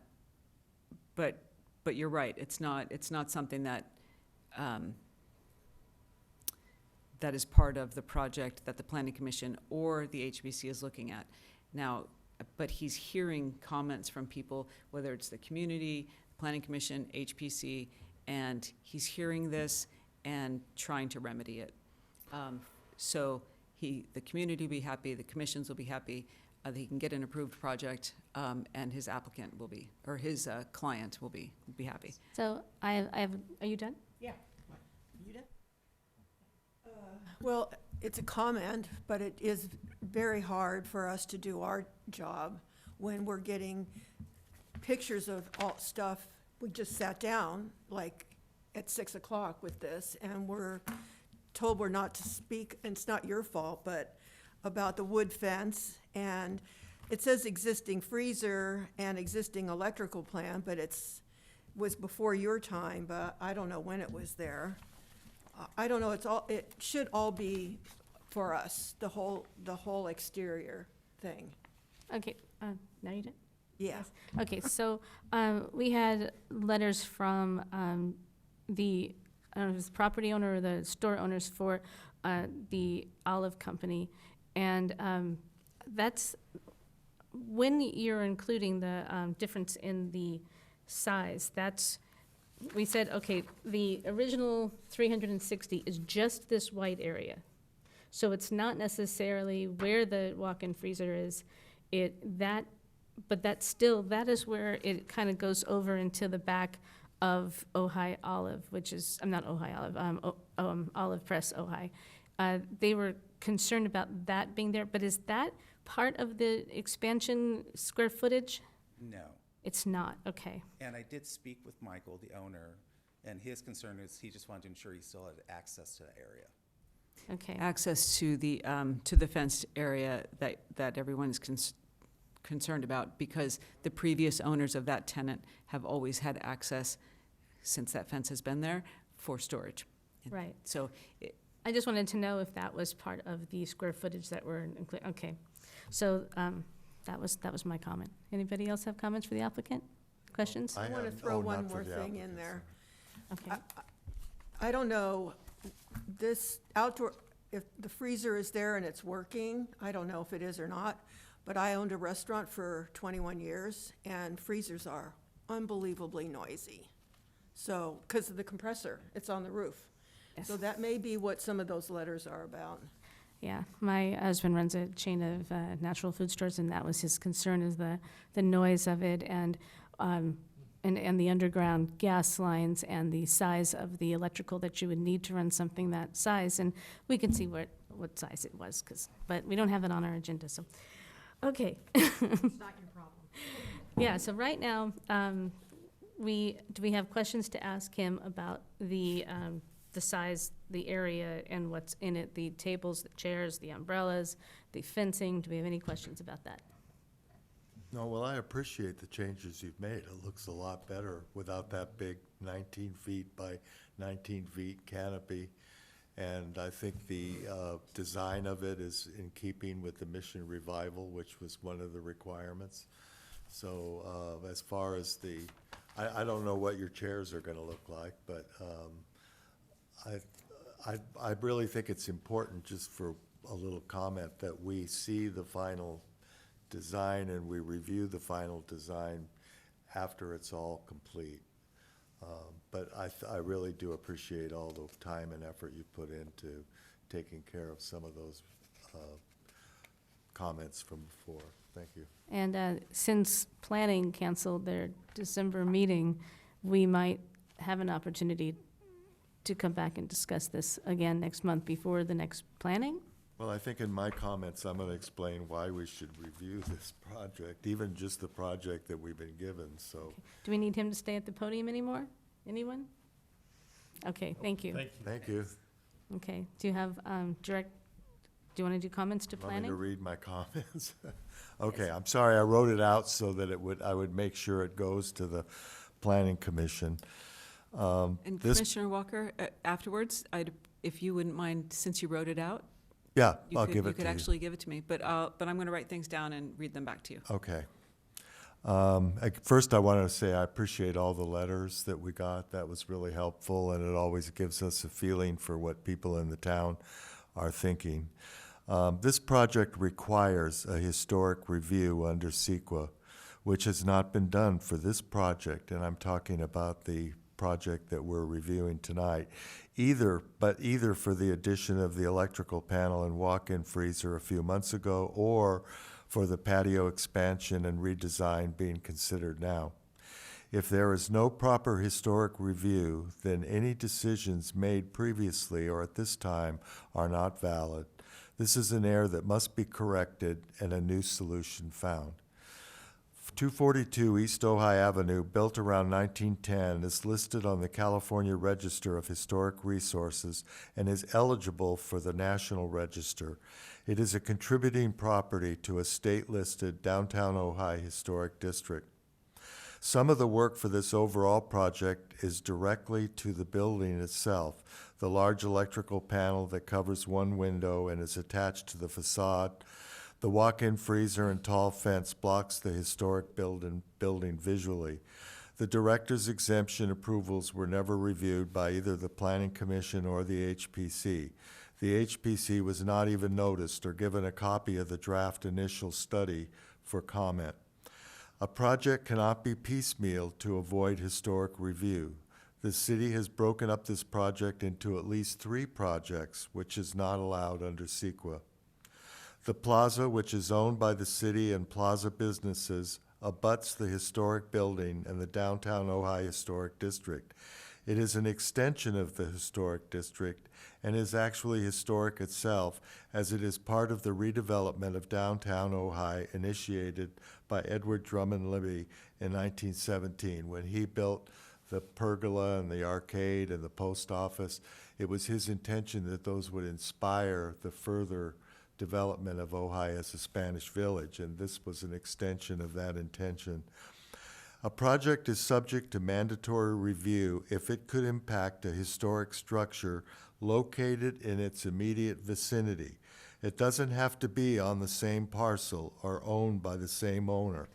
But you're right. It's not something that that is part of the project that the Planning Commission or the HBC is looking at now. But he's hearing comments from people, whether it's the community, Planning Commission, HPC, and he's hearing this and trying to remedy it. So the community will be happy, the commissions will be happy, that he can get an approved project, and his applicant will be, or his client will be happy. So I have, are you done? Yeah. You did? Well, it's a comment, but it is very hard for us to do our job when we're getting pictures of all stuff. We just sat down, like, at 6 o'clock with this, and we're told we're not to speak, and it's not your fault, but about the wood fence, and it says existing freezer and existing electrical plant, but was before your time, but I don't know when it was there. I don't know, it should all be for us, the whole exterior thing. Okay, now you did? Yeah. Okay, so we had letters from the, I don't know if it's the property owner or the store owners for the Olive Company. And that's, when you're including the difference in the size, we said, okay, the original 360 is just this white area. So it's not necessarily where the walk-in freezer is. But that is where it kind of goes over into the back of Ojai Olive, which is, I'm not Ojai Olive, Olive Press Ojai. They were concerned about that being there, but is that part of the expansion square footage? No. It's not, okay. And I did speak with Michael, the owner, and his concern is he just wanted to ensure he still had access to the area. Okay, Access to the fenced area that everyone is concerned about, because the previous owners of that tenant have always had access, since that fence has been there, for storage. right. So I just wanted to know if that was part of the square footage that were included. Okay, so that was my comment. Anybody else have comments for the applicant? Questions? I want to throw one more thing in there. Okay. I don't know, this outdoor, if the freezer is there and it's working, I don't know if it is or not, but I owned a restaurant for 21 years, and freezers are unbelievably noisy. So, because of the compressor, it's on the roof. Yes. So that may be what some of those letters are about. Yeah, my husband runs a chain of natural food stores, and that was his concern, is the noise of it, and the underground gas lines and the size of the electrical that you would need to run something that size. And we can see what size it was, but we don't have it on our agenda, so. Okay. It's not your problem. Yeah, so right now, do we have questions to ask him about the size, the area, and what's in it, the tables, the chairs, the umbrellas, the fencing? Do we have any questions about that? No, well, I appreciate the changes you've made. It looks a lot better without that big 19 feet by 19 feet canopy. And I think the design of it is in keeping with the mission revival, which was one of the requirements. So as far as I don't know what your chairs are going to look like, but I really think it's important, just for a little comment, that we see the final design and we review the final design after it's all complete. But I really do appreciate all the time and effort you put into taking care of some of those comments from before. Thank you. And since planning canceled their December meeting, we might have an opportunity to come back and discuss this again next month before the next planning? Well, I think in my comments, I'm going to explain why we should review this project, even just the project that we've been given, so. Do we need him to stay at the podium anymore? Anyone? Okay, thank you. Thank you. Thank you. Okay, do you have do you want to do comments to Want me to planning? read my comments? Okay, I'm sorry, I wrote it out so that I would make sure it goes to the Planning Commission. And This- Commissioner Walker, afterwards, if you wouldn't mind, since you wrote it out, Yeah, you I'll could, give you it to could you. actually give it to me. But I'm going to write things down and read them back to you. Okay. First, I wanted to say I appreciate all the letters that we got. That was really helpful, and it always gives us a feeling for what people in the town are thinking. This project requires a historic review under CEQA, which has not been done for this project, and I'm talking about the project that we're reviewing tonight, either for the addition of the electrical panel and walk-in freezer a few months ago, or for the patio expansion and redesign being considered now. If there is no proper historic review, then any decisions made previously or at this time are not valid. This is an error that must be corrected and a new solution found. 242 East Ojai Avenue, built around 1910, is listed on the California Register of Historic Resources and is eligible for the National Register. It is a contributing property to a state-listed downtown Ojai Historic District. Some of the work for this overall project is directly to the building itself. The large electrical panel that covers one window and is attached to the facade. The walk-in freezer and tall fence blocks the historic building visually. The director's exemption approvals were never reviewed by either the Planning Commission or the HPC. The HPC was not even noticed or given a copy of the draft initial study for comment. A project cannot be piecemealed to avoid historic review. The city has broken up this project into at least 3 projects, which is not allowed under CEQA. The plaza, which is owned by the city and plaza businesses, abuts the historic building and the downtown Ojai Historic District. It is an extension of the historic district and is actually historic itself, as it is part of the redevelopment of downtown Ojai initiated by Edward Drummond Libby in 1917 when he built the pergola and the arcade and the post office. It was his intention that those would inspire the further development of Ojai as a Spanish village, and this was an extension of that intention. A project is subject to mandatory review if it could impact a historic structure located in its immediate vicinity. It doesn't have to be on the same parcel or owned by the same owner.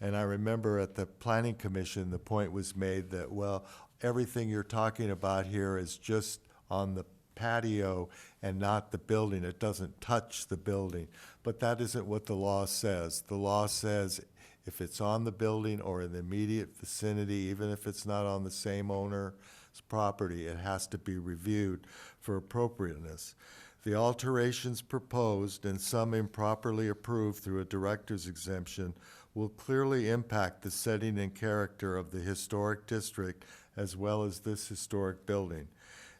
And I remember at the Planning Commission, the point was made that, well, everything you're talking about here is just on the patio and not the building. It doesn't touch the building. But that isn't what the law says. The law says if it's on the building or in the immediate vicinity, even if it's not on the same owner's property, it has to be reviewed for appropriateness. The alterations proposed and some improperly approved through a director's exemption will clearly impact the setting and character of the historic district as well as this historic building.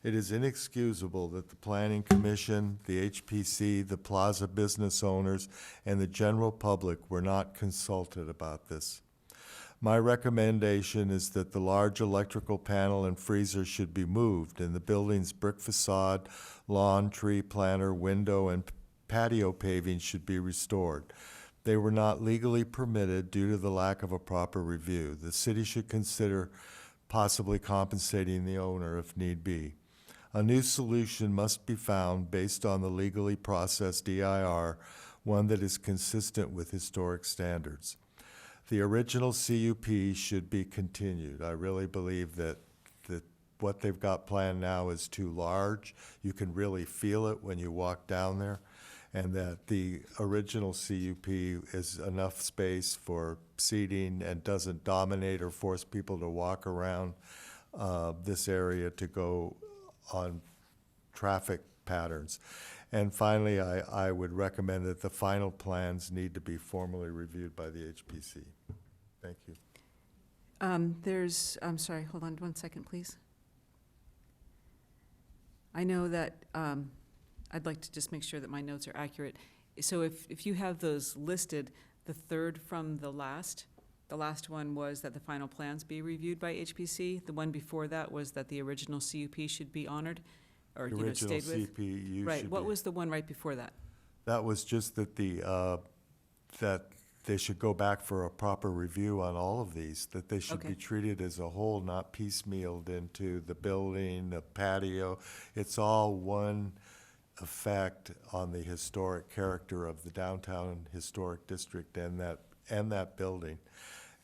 It is inexcusable that the Planning Commission, the HPC, the plaza business owners, and the general public were not consulted about this. My recommendation is that the large electrical panel and freezer should be moved, and the building's brick facade, lawn, tree planter, window, and patio paving should be restored. They were not legally permitted due to the lack of a proper review. The city should consider possibly compensating the owner if need be. A new solution must be found based on the legally processed DIR, one that is consistent with historic standards. The original CUP should be continued. I really believe that what they've got planned now is too large. You can really feel it when you walk down there, and that the original CUP is enough space for seating and doesn't dominate or force people to walk around this area to go on traffic patterns. And finally, I would recommend that the final plans need to be formally reviewed by the HPC. Thank you. I'm sorry, hold on 1 second, please. I know that, I'd like to just make sure that my notes are accurate. So if you have those listed, the third from the last one was that the final plans be reviewed by HPC. The one before that was that the original CUP should be honored, or, The original stayed with. CPU Right, should what be. was the one right before that? That was just that that they should go back for a proper review on all of these, that they should be Okay. treated as a whole, not piecemealed into the building, the patio. It's all one effect on the historic character of the downtown historic district and that building.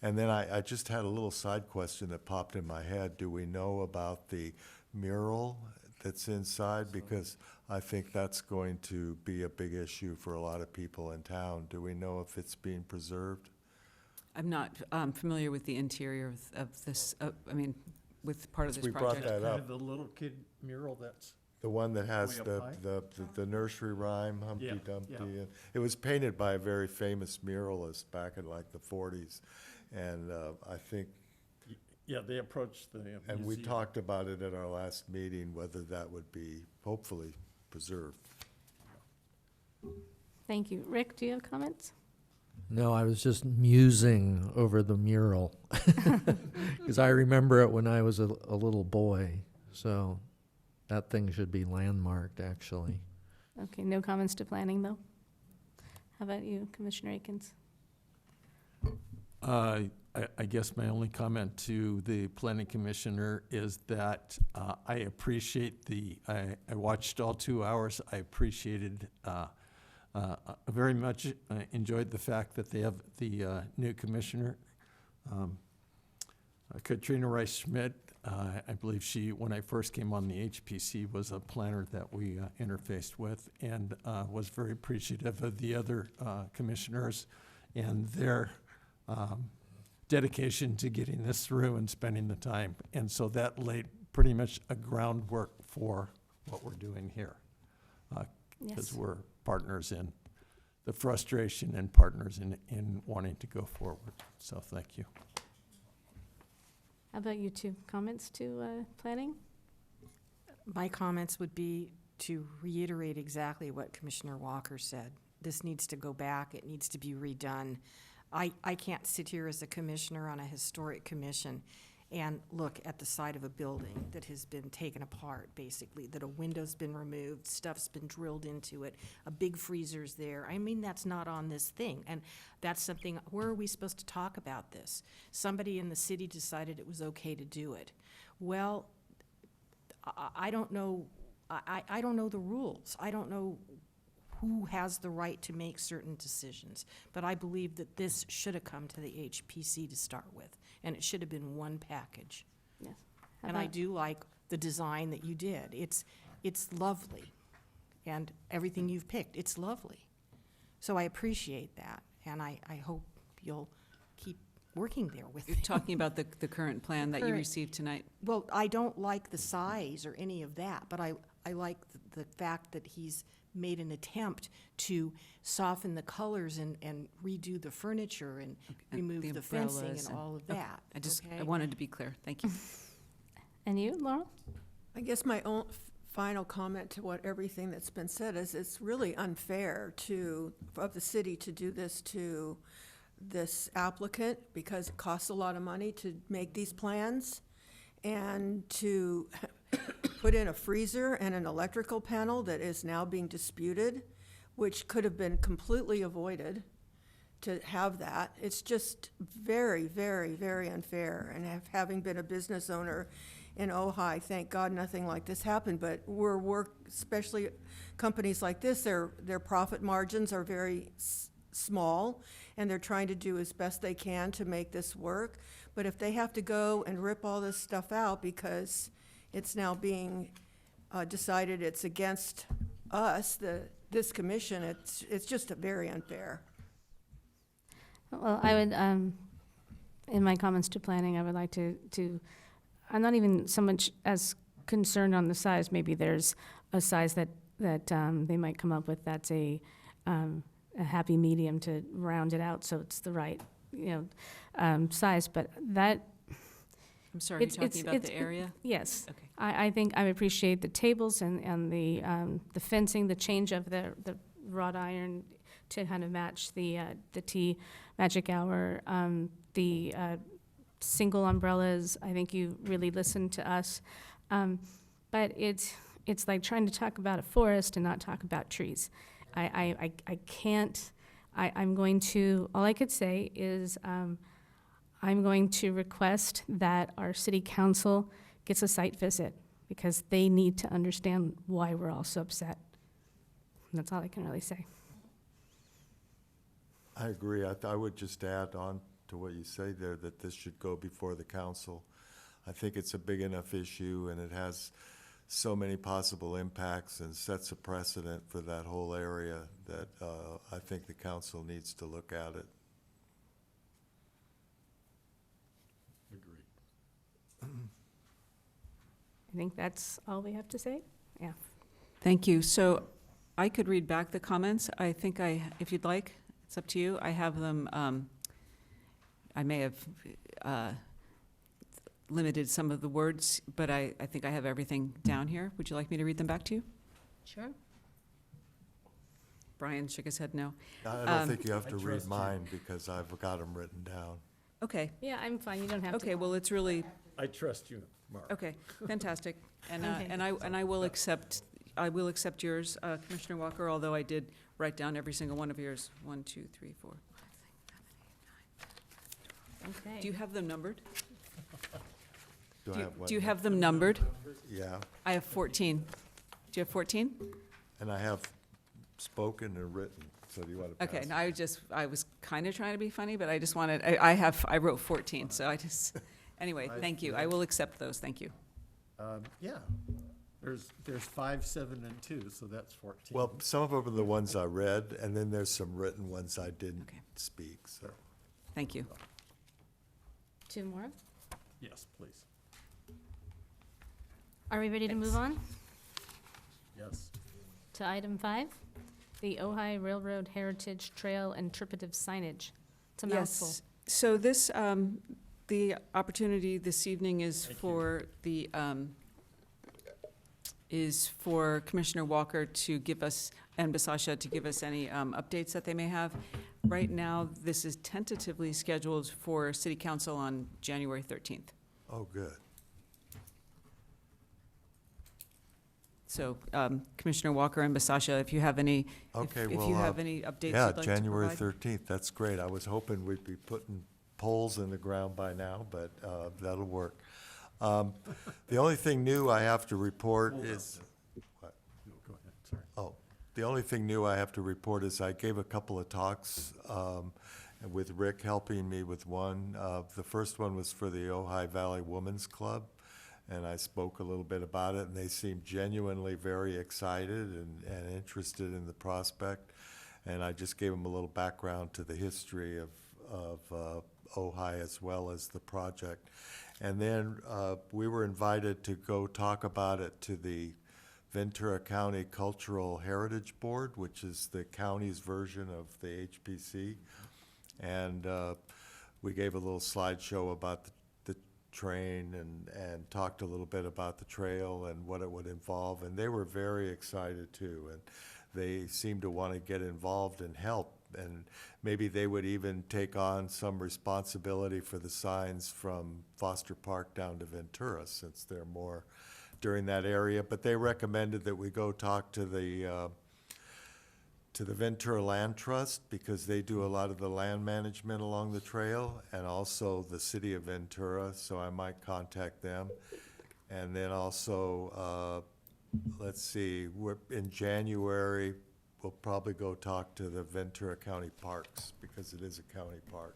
And then I just had a little side question that popped in my head. Do we know about the mural that's inside? Because I think that's going to be a big issue for a lot of people in town. Do we know if it's being preserved? I'm not familiar with the interior of this, with part of this We brought project. that Kind up. of the little kid mural that's, The one that has Way up the nursery rhyme, Humpty Yeah, Dumpty. yeah. And it was painted by a very famous muralist back in like the 40s. And I think, yeah, they approached the and we museum. talked about it at our last meeting, whether that would be hopefully preserved. Thank you. Rick, do you have comments? No, I was just musing over the mural. Because I remember it when I was a little boy. So that thing should be landmarked, actually. Okay, no comments to planning, though? How about you, Commissioner Akins? I guess my only comment to the planning commissioner is that I appreciate I watched all 2 hours. I appreciated, very much enjoyed the fact that they have the new commissioner, Katrina Rice-Schmidt. I believe when I first came on the HPC, was a planner that we interfaced with, and was very appreciative of the other commissioners and their dedication to getting this through and spending the time. And so that laid pretty much a groundwork for what we're doing here. Because Yes. we're partners in the frustration and partners in wanting to go forward. So thank you. How about you two? Comments to planning? My comments would be to reiterate exactly what Commissioner Walker said. This needs to go back, it needs to be redone. I can't sit here as a commissioner on a historic commission and look at the side of a building that has been taken apart, basically, that a window's been removed, stuff's been drilled into it, a big freezer's there. I mean, that's not on this thing, and that's something, where are we supposed to talk about this? Somebody in the city decided it was okay to do it. Well, I don't know, I don't know the rules. I don't know who has the right to make certain decisions. But I believe that this should have come to the HPC to start with, and it should have been one package. Yes. How And I about- do like the design that you did. It's lovely, and everything you've picked, it's lovely. So I appreciate that, and I hope you'll keep working there with You're it. talking about the current plan that you Current. received tonight. Well, I don't like the size or any of that, but I like the fact that he's made an attempt to soften the colors and redo the furniture and And remove the fencing umbrellas and all of okay. that. I okay? wanted to be clear. Thank you. And you, Laurel? I guess my own final comment to what everything that's been said is it's really unfair of the city to do this to this applicant because it costs a lot of money to make these plans and to put in a freezer and an electrical panel that is now being disputed, which could have been completely avoided to have that. It's just very, very, very unfair. And having been a business owner in Ojai, thank God nothing like this happened, but especially companies like this, their profit margins are very small, and they're trying to do as best they can to make this work. But if they have to go and rip all this stuff out because it's now being decided it's against us, this commission, it's just very unfair. Well, I would, in my comments to planning, I would like to, I'm not even so much as concerned on the size. Maybe there's a size that they might come up with that's a happy medium to round it out so it's the right, size. But that, I'm sorry, you're talking about the area? yes. Okay. I think I appreciate the tables and the fencing, the change of the wrought iron to kind of match the tea magic hour, the single umbrellas. I think you really listened to us, but it's like trying to talk about a forest and not talk about trees. I can't. I'm going to. All I could say is I'm going to request that our city council gets a site visit because they need to understand why we're all so upset. And that's all I can really say. I agree. I would just add on to what you say there, that this should go before the council. I think it's a big enough issue, and it has so many possible impacts and sets a precedent for that whole area that I think the council needs to look at it. Agreed. I think that's all we have to say. Yeah. Thank you. So I could read back the comments. I think if you'd like, it's up to you. I have them, I may have limited some of the words, but I think I have everything down here. Would you like me to read them back to you? Sure. Brian shook his head no. I don't think you have I to read trust you. mine because I've got them written down. Okay, Yeah, I'm fine. You don't have to. okay, well, it's really, I trust you, Mark. okay, fantastic. And, Okay. and I will accept yours, Commissioner Walker, although I did write down every single one of yours. 1, 2, 3, 4. Okay. Do you have them numbered? Do I have what? Do you have them numbered? Yeah, I have 14. Do you have 14? and I have spoken and written, so do you want to pass? Okay, no, I was kind of trying to be funny, but I just wanted, I wrote 14, so I just, anyway, thank you. I will accept those, thank you. Yeah, there's 5, 7, and 2, so that's 14. Well, some of them are the ones I read, and then there's some written ones I didn't Okay. speak, so. Thank you. 2 more. Yes, please. Are we ready to move on Yes. to item 5? The Ojai Railroad Heritage Trail Interpretive Signage. It's a mouthful. Yes, so this, the opportunity this evening is Thank you. for the, is for Commissioner Walker to give us, and Basasha to give us any updates that they may have. Right now, this is tentatively scheduled for City Council on January 13th. Oh, good. So Commissioner Walker and Basasha, if you have any, Okay, if well, you have any updates you'd yeah, like to January provide. 13th, that's great. I was hoping we'd be putting poles in the ground by now, but that'll work. The only thing new I have to report Hold on. is, what? No, go ahead, sorry. Oh, the only thing new I have to report is I gave a couple of talks with Rick helping me with one. The first one was for the Ojai Valley Women's Club, and I spoke a little bit about it, and they seemed genuinely very excited and interested in the prospect. And I just gave them a little background to the history of Ojai as well as the project. And then we were invited to go talk about it to the Ventura County Cultural Heritage Board, which is the county's version of the HPC. And we gave a little slideshow about the train and talked a little bit about the trail and what it would involve. And they were very excited too. And they seemed to want to get involved and help And maybe they would even take on some responsibility for the signs from Foster Park down to Ventura, since they're more during that area. But they recommended that we go talk to the Ventura Land Trust, because they do a lot of the land management along the trail, and also the city of Ventura, so I might contact them. And then also, let's see, in January, we'll probably go talk to the Ventura County Parks, because it is a county park.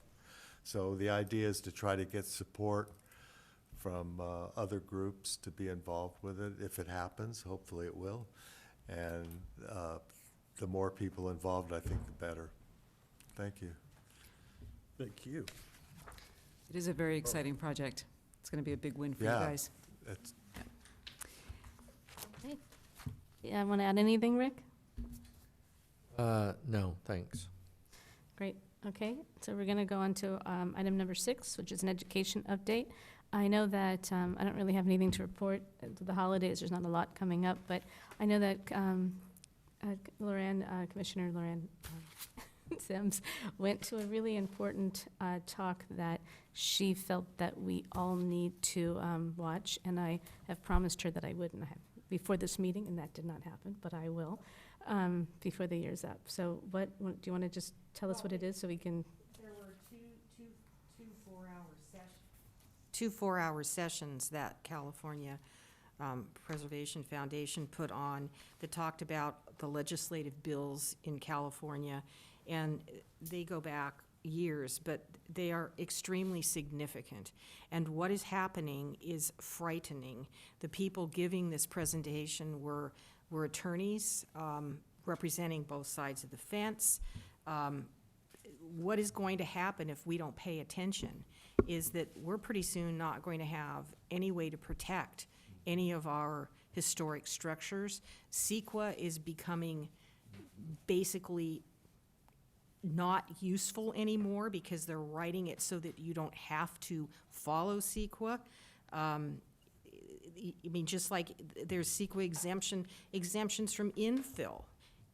So the idea is to try to get support from other groups to be involved with it, if it happens. Hopefully it will. And the more people involved, I think, the better. Thank you. Thank you. It is a very exciting project. It's going to be a big win for you Yeah. guys. It's, Yeah, want to add anything, Rick? No, thanks. Great, okay, so we're gonna go on to item number 6, which is an education update. I know that, I don't really have anything to report. The holidays, there's not a lot coming up, but I know that Commissioner Loran Sims went to a really important talk that she felt that we all need to watch, and I have promised her that I would, and I have before this meeting, and that did not happen, but I will before the year's up. So do you want to just tell us what it is so we can? There were two 4-hour sessions that California Preservation Foundation put on that talked about the legislative bills in California, and they go back years, but they are extremely significant. And what is happening is frightening. The people giving this presentation were attorneys representing both sides of the fence. What is going to happen if we don't pay attention is that we're pretty soon not going to have any way to protect any of our historic structures. CEQA is becoming basically not useful anymore because they're writing it so that you don't have to follow CEQA. I mean, just like there's CEQA exemptions from infill.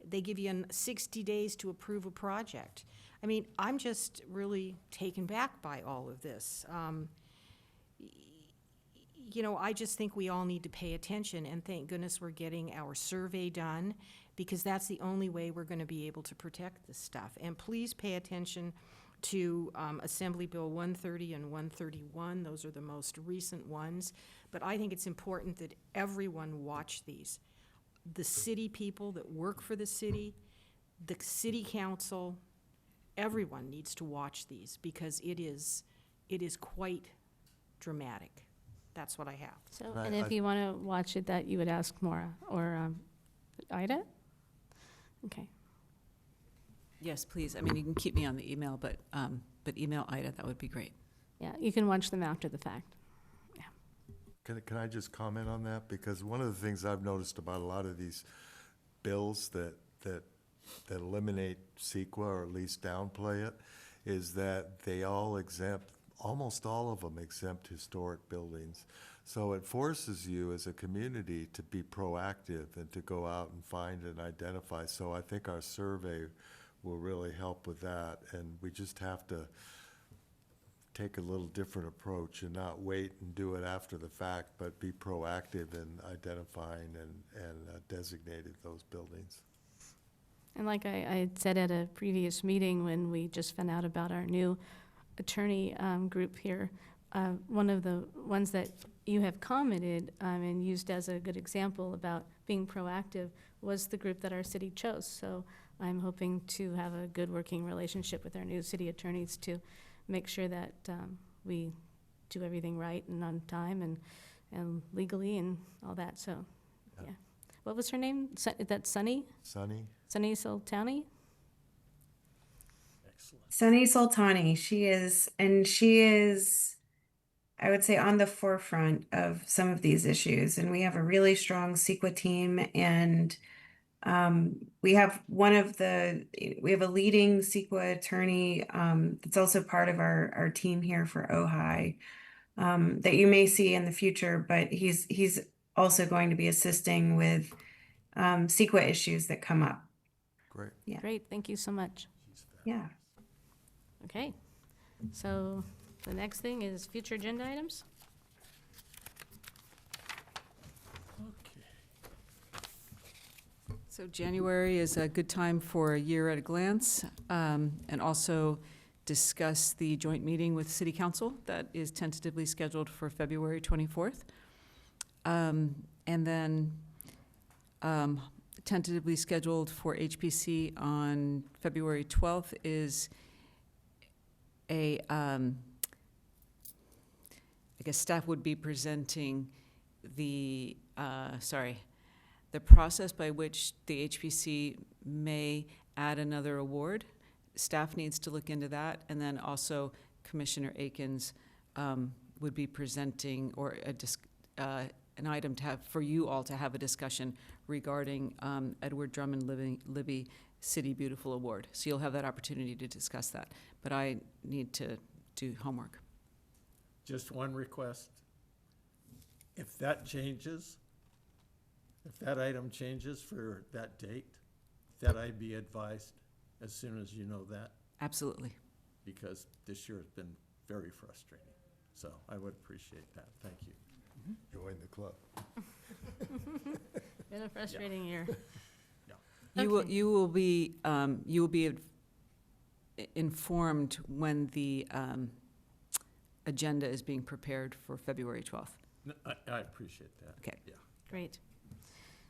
They give you 60 days to approve a project. I mean, I'm just really taken back by all of this. You know, I just think we all need to pay attention, and thank goodness we're getting our survey done, because that's the only way we're going to be able to protect this stuff. And please pay attention to Assembly Bill 130 and 131. Those are the most recent ones. But I think it's important that everyone watch these. The city people that work for the city council, everyone needs to watch these, because it is quite dramatic. That's what I have. So, Right, and if you want to watch it, that you would ask Maura or Ida? Okay. Yes, please. I mean, you can keep me on the email, but email Ida, that would be great. Yeah, you can watch them after the fact. can I just comment on that? Because one of the things I've noticed about a lot of these bills that eliminate CEQA, or at least downplay it, is that they all exempt, almost all of them exempt historic buildings. So it forces you as a community to be proactive and to go out and find and identify. So I think our survey will really help with that, and we just have to take a little different approach and not wait and do it after the fact, but be proactive in identifying and designating those buildings. And like I had said at a previous meeting when we just found out about our new attorney group here, one of the ones that you have commented and used as a good example about being proactive was the group that our city chose. So I'm hoping to have a good working relationship with our new city attorneys to make sure that we do everything right and on time and legally and all that. So, yeah. What was her name? That's Sunny? Sunny? Sunny Sultani? Excellent. Sunny Sultani, she is, I would say, on the forefront of some of these issues. And we have a really strong CEQA team, and we have a leading CEQA attorney that's also part of our team here for Ojai that you may see in the future, but he's also going to be assisting with CEQA issues that come up. Great. Yeah. Great, thank you so much. She's Yeah. Okay, so the next thing is future agenda items. Okay. So January is a good time for a year at a glance, and also discuss the joint meeting with City Council that is tentatively scheduled for February 24th. And then tentatively scheduled for HPC on February 12th is I guess staff would be presenting the process by which the HPC may add another award. Staff needs to look into that, and then also Commissioner Akins would be presenting or an item to have, for you all to have a discussion regarding Edward Drummond Libby City Beautiful Award. So you'll have that opportunity to discuss that, but I need to do homework. Just one request. If that changes, if that item changes for that date, that I be advised as soon as you know that, Absolutely. because this year has been very frustrating. So I would appreciate that. Thank you. Join the club. Been a frustrating year. You will be informed when the agenda is being prepared for February 12th. No, I appreciate that. Okay. Yeah. Great.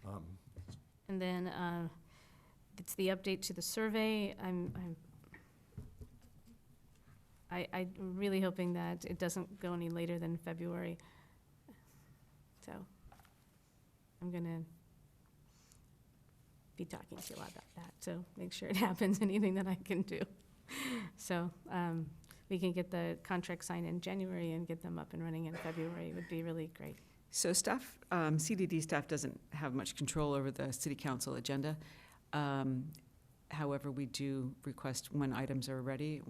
Um, And then it's the update to the survey. I'm really hoping that it doesn't go any later than February. So I'm gonna be talking to you a lot about that, so make sure it happens, anything that I can do. So we can get the contract signed in January and get them up and running in February would be really great. So staff, CDD staff doesn't have much control over the city council agenda. However, we do request when items are ready,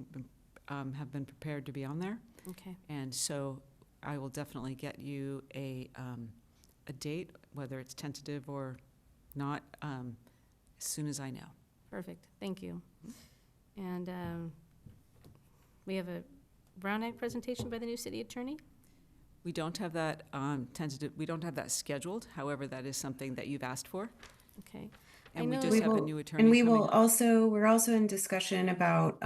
have been prepared to be on there. Okay, And so I will definitely get you a date, whether it's tentative or not, as soon as I know. perfect, thank you. And we have a Brown Act presentation by the new city attorney? We don't have that tentative, we don't have that scheduled. However, that is something that you've asked for. Okay. And we know- just We have a will- new attorney And we coming. will also, we're also in discussion about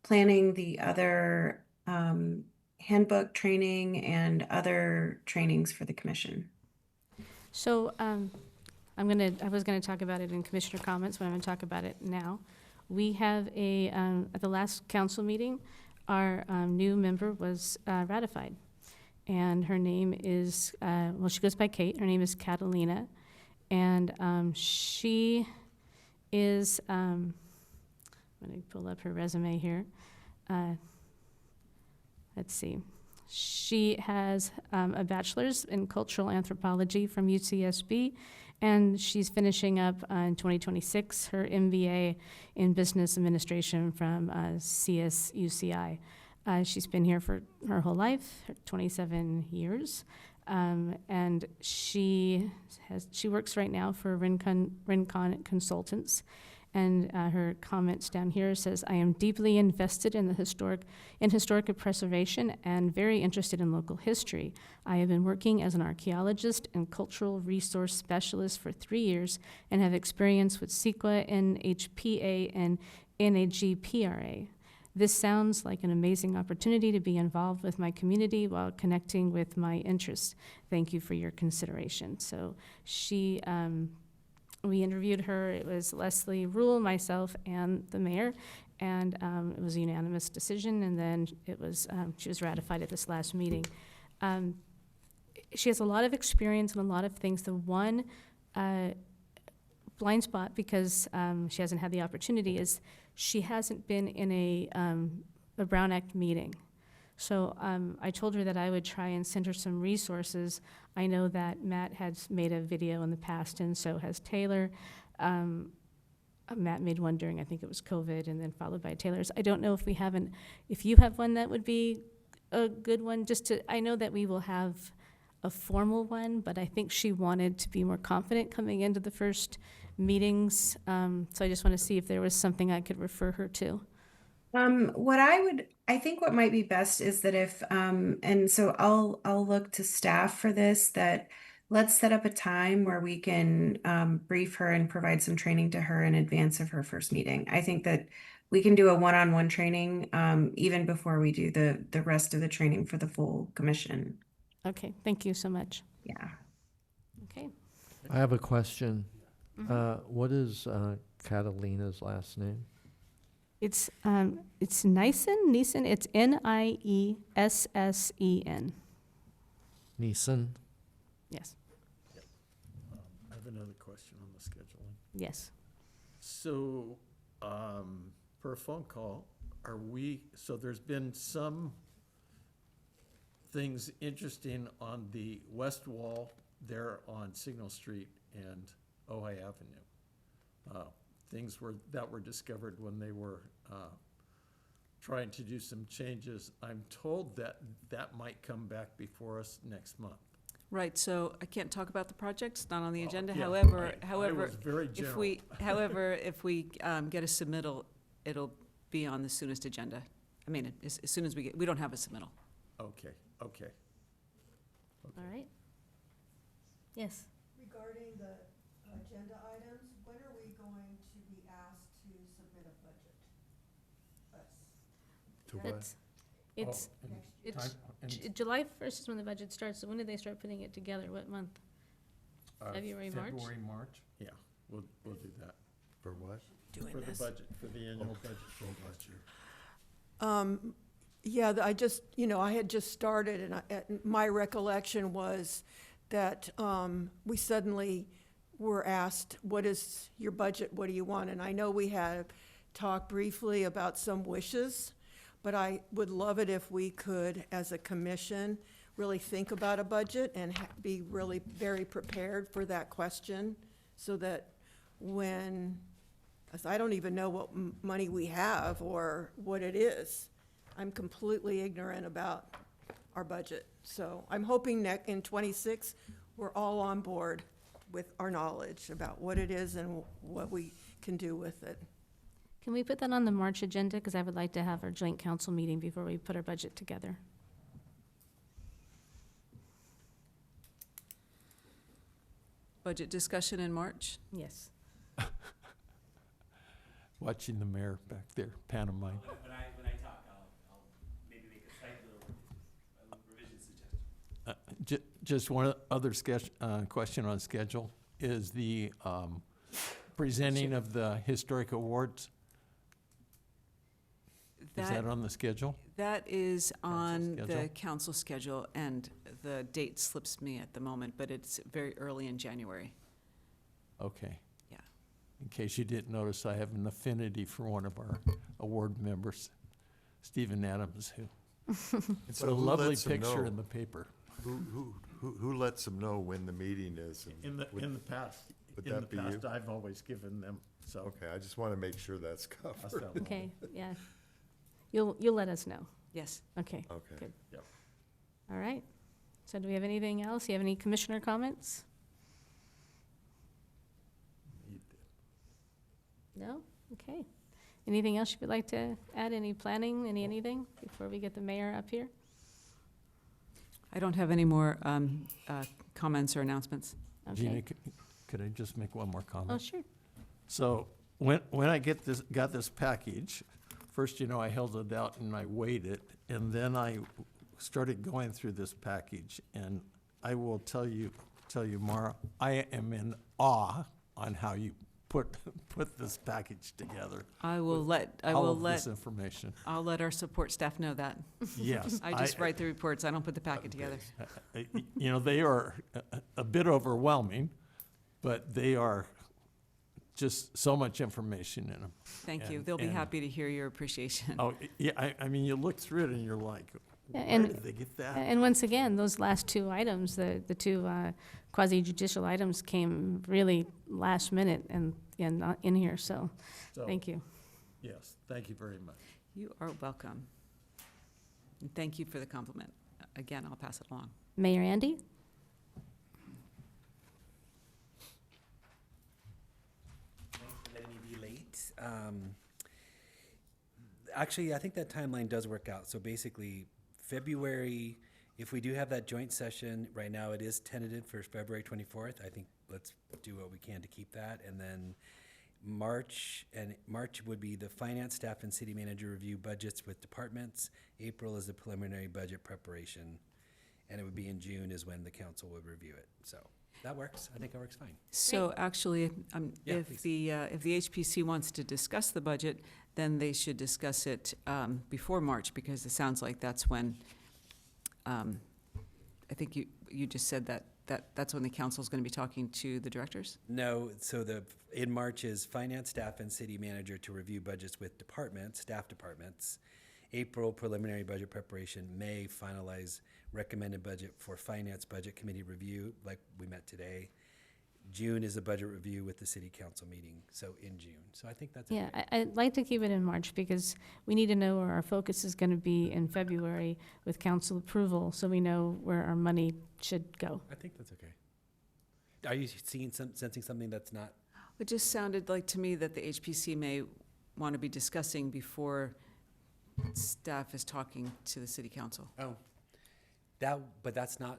planning the other handbook training and other trainings for the commission. So I was gonna talk about it in commissioner comments, but I'm gonna talk about it now. We have at the last council meeting, our new member was ratified. And her name is, she goes by Kate, her name is Catalina. And she is, let me pull up her resume here. Let's see. She has a bachelor's in cultural anthropology from UCSB, and she's finishing up in 2026 her MBA in business administration from CSUCI. She's been here for her whole life, 27 years, and she works right now for Rincon Consultants. And her comments down here says, I am deeply invested in historic preservation and very interested in local history. I have been working as an archaeologist and cultural resource specialist for 3 years and have experience with CEQA, NHPA, and NAGPRA. This sounds like an amazing opportunity to be involved with my community while connecting with my interests. Thank you for your consideration. So she, we interviewed her. It was Leslie Rule, myself, and the mayor, and it was a unanimous decision. And then it was she was ratified at this last meeting. She has a lot of experience in a lot of things. The one blind spot, because she hasn't had the opportunity, is she hasn't been in a Brown Act meeting. So I told her that I would try and send her some resources. I know that Matt has made a video in the past, and so has Taylor. Matt made one during, I think it was COVID, and then followed by Taylor's. I don't know if if you have one that would be a good one, I know that we will have a formal one, but I think she wanted to be more confident coming into the first meetings. So I just want to see if there was something I could refer her to. I think what might be best is that if, and so I'll look to staff for this, that let's set up a time where we can, brief her and provide some training to her in advance of her first meeting. I think that we can do a one-on-one training, even before we do the rest of the training for the full commission. Okay, thank you so much. Yeah. Okay. I have a question. Mhm. What is Catalina's last name? It's Niesen, it's Niesen. Neeson? Yes, I have another question on the scheduling. yes. So, per phone call, so there's been some things interesting on the west wall there on Signal Street and Ojai Avenue. Things that were discovered when they were trying to do some changes. I'm told that might come back before us next month. Right, so I can't talk about the project, it's not on the Oh, agenda. yeah, However, I was very if general. we get a submittal, it'll be on the soonest agenda. I mean, as soon as we don't have a submittal. Okay. All right. Yes. Regarding the agenda items, when are we going to be asked to submit a budget? To what? That's, it's, Oh, and it's time- and, July 1st is when the budget starts, so when did they start putting it together? What month? February, March? February, March? Yeah, we'll do that. For what? For the budget, for the annual budget. Yeah, I just, I had just started, and my recollection was that we suddenly were asked, what is your budget, what do you want? And I know we had talked briefly about some wishes, but I would love it if we could, as a commission, really think about a budget and be really very prepared for that question, so that when, 'cause I don't even know what money we have or what it is. I'm completely ignorant about our budget. So I'm hoping that in '26, we're all on board with our knowledge about what it is and what we can do with it. Can we put that on the March agenda? Because I would like to have our joint council meeting before we put our budget together. Budget discussion in March? Yes. Watching the mayor back there pantomime. When I talk, I'll maybe make a slight little revision suggestion. Just one other question on schedule, is the presenting of the historic awards, is that on the schedule? That is on the schedule? council schedule, and the date slips me at the moment, but it's very early in January. Okay. Yeah. In case you didn't notice, I have an affinity for one of our award members, Stephen Adams, who And put a who lovely lets them picture know? in the paper. Who lets them know when the meeting is? and In the would- past, would in the that be you? past, I've always given them, so. Okay, I just want to make sure that's I'll covered. stop alone. Okay, yeah. You'll let us know. Yes. Okay, Okay. good. Yep. All right. So do we have anything else? You have any commissioner comments? You did. No? Okay. Anything else you would like to add? Any planning, anything before we get the mayor up here? I don't have any more comments or announcements. Gina, Okay. could I just make one more comment? Oh, sure. So when I got this package, first, I held it out and I weighed it, and then I started going through this package, and I will tell you, Mara, I am in awe on how you put this package together. I will let All of this information. I'll let our support staff know that. Yes. I just write the reports, I don't put the packet together. They are a bit overwhelming, but they are just so much information in them. Thank you. And- They'll be and- happy to hear your appreciation. Oh, yeah, I mean, you look through it and you're like, Yeah, where and- did they get that? And once again, those last two items, the two quasi-judicial items came really last minute and not in here, so So, thank you. Yes, thank you very much. You are welcome. And thank you for the compliment. Again, I'll pass it along. Mayor Andy? Actually, I think that timeline does work out. So basically, February, if we do have that joint session, right now it is tentative for February 24th. I think let's do what we can to keep that. And then March would be the finance staff and city manager review budgets with departments. April is the preliminary budget preparation. And it would be in June is when the council would review it. So that works. I think that works fine. So actually, Yeah, if the HPC wants to discuss the budget, then they should discuss it before March, because it sounds like that's when, I think you just said that's when the council's going to be talking to the directors? No, so in March is finance staff and city manager to review budgets with departments, staff departments. April, preliminary budget preparation. May, finalize recommended budget for finance budget committee review, like we met today. June is a budget review with the city council meeting, so in June. So I think that's Yeah, okay. I'd like to keep it in March because we need to know where our focus is going to be in February with council approval, so we know where our money should go. I think that's okay. Are you sensing something that's not? It just sounded like to me that the HPC may want to be discussing before staff is talking to the city council. Oh, but that's not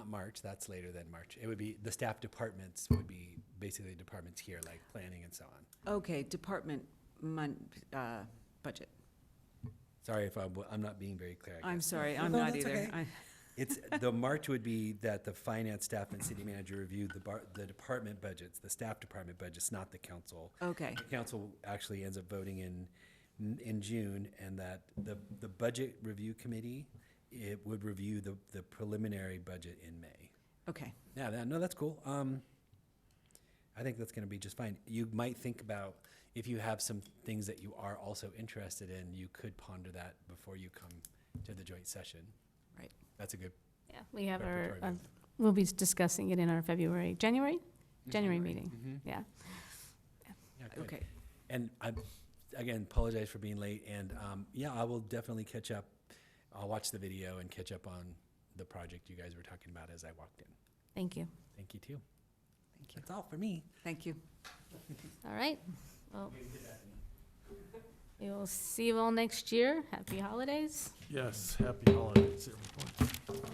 March. That's later than March. It would be the staff departments would be basically departments here, like planning and so on. Okay, department budget. Sorry if I'm not being very clear. I I'm guess. sorry, I'm No, not that's either. okay. It's, the March would be that the finance staff and city manager review the department budgets, the staff department budgets, not the council. Okay, The council actually ends up voting in June, and that the budget review committee, it would review the preliminary budget in May. okay. Yeah, no, that's cool. I think that's gonna be just fine. You might think about, if you have some things that you are also interested in, you could ponder that before you come to the joint session. Right. That's a good. Yeah, we have Preparatory we'll be discussing it in our January meeting. Mhm. Yeah. Yeah, good. Okay. And I, again, apologize for being late, and yeah, I will definitely catch up. I'll watch the video and catch up on the project you guys were talking about as I walked in. Thank you. Thank you too. Thank you. That's all for me. Thank you. All right. Well, we will see you all next year. Happy holidays. Yes, happy holidays, everyone.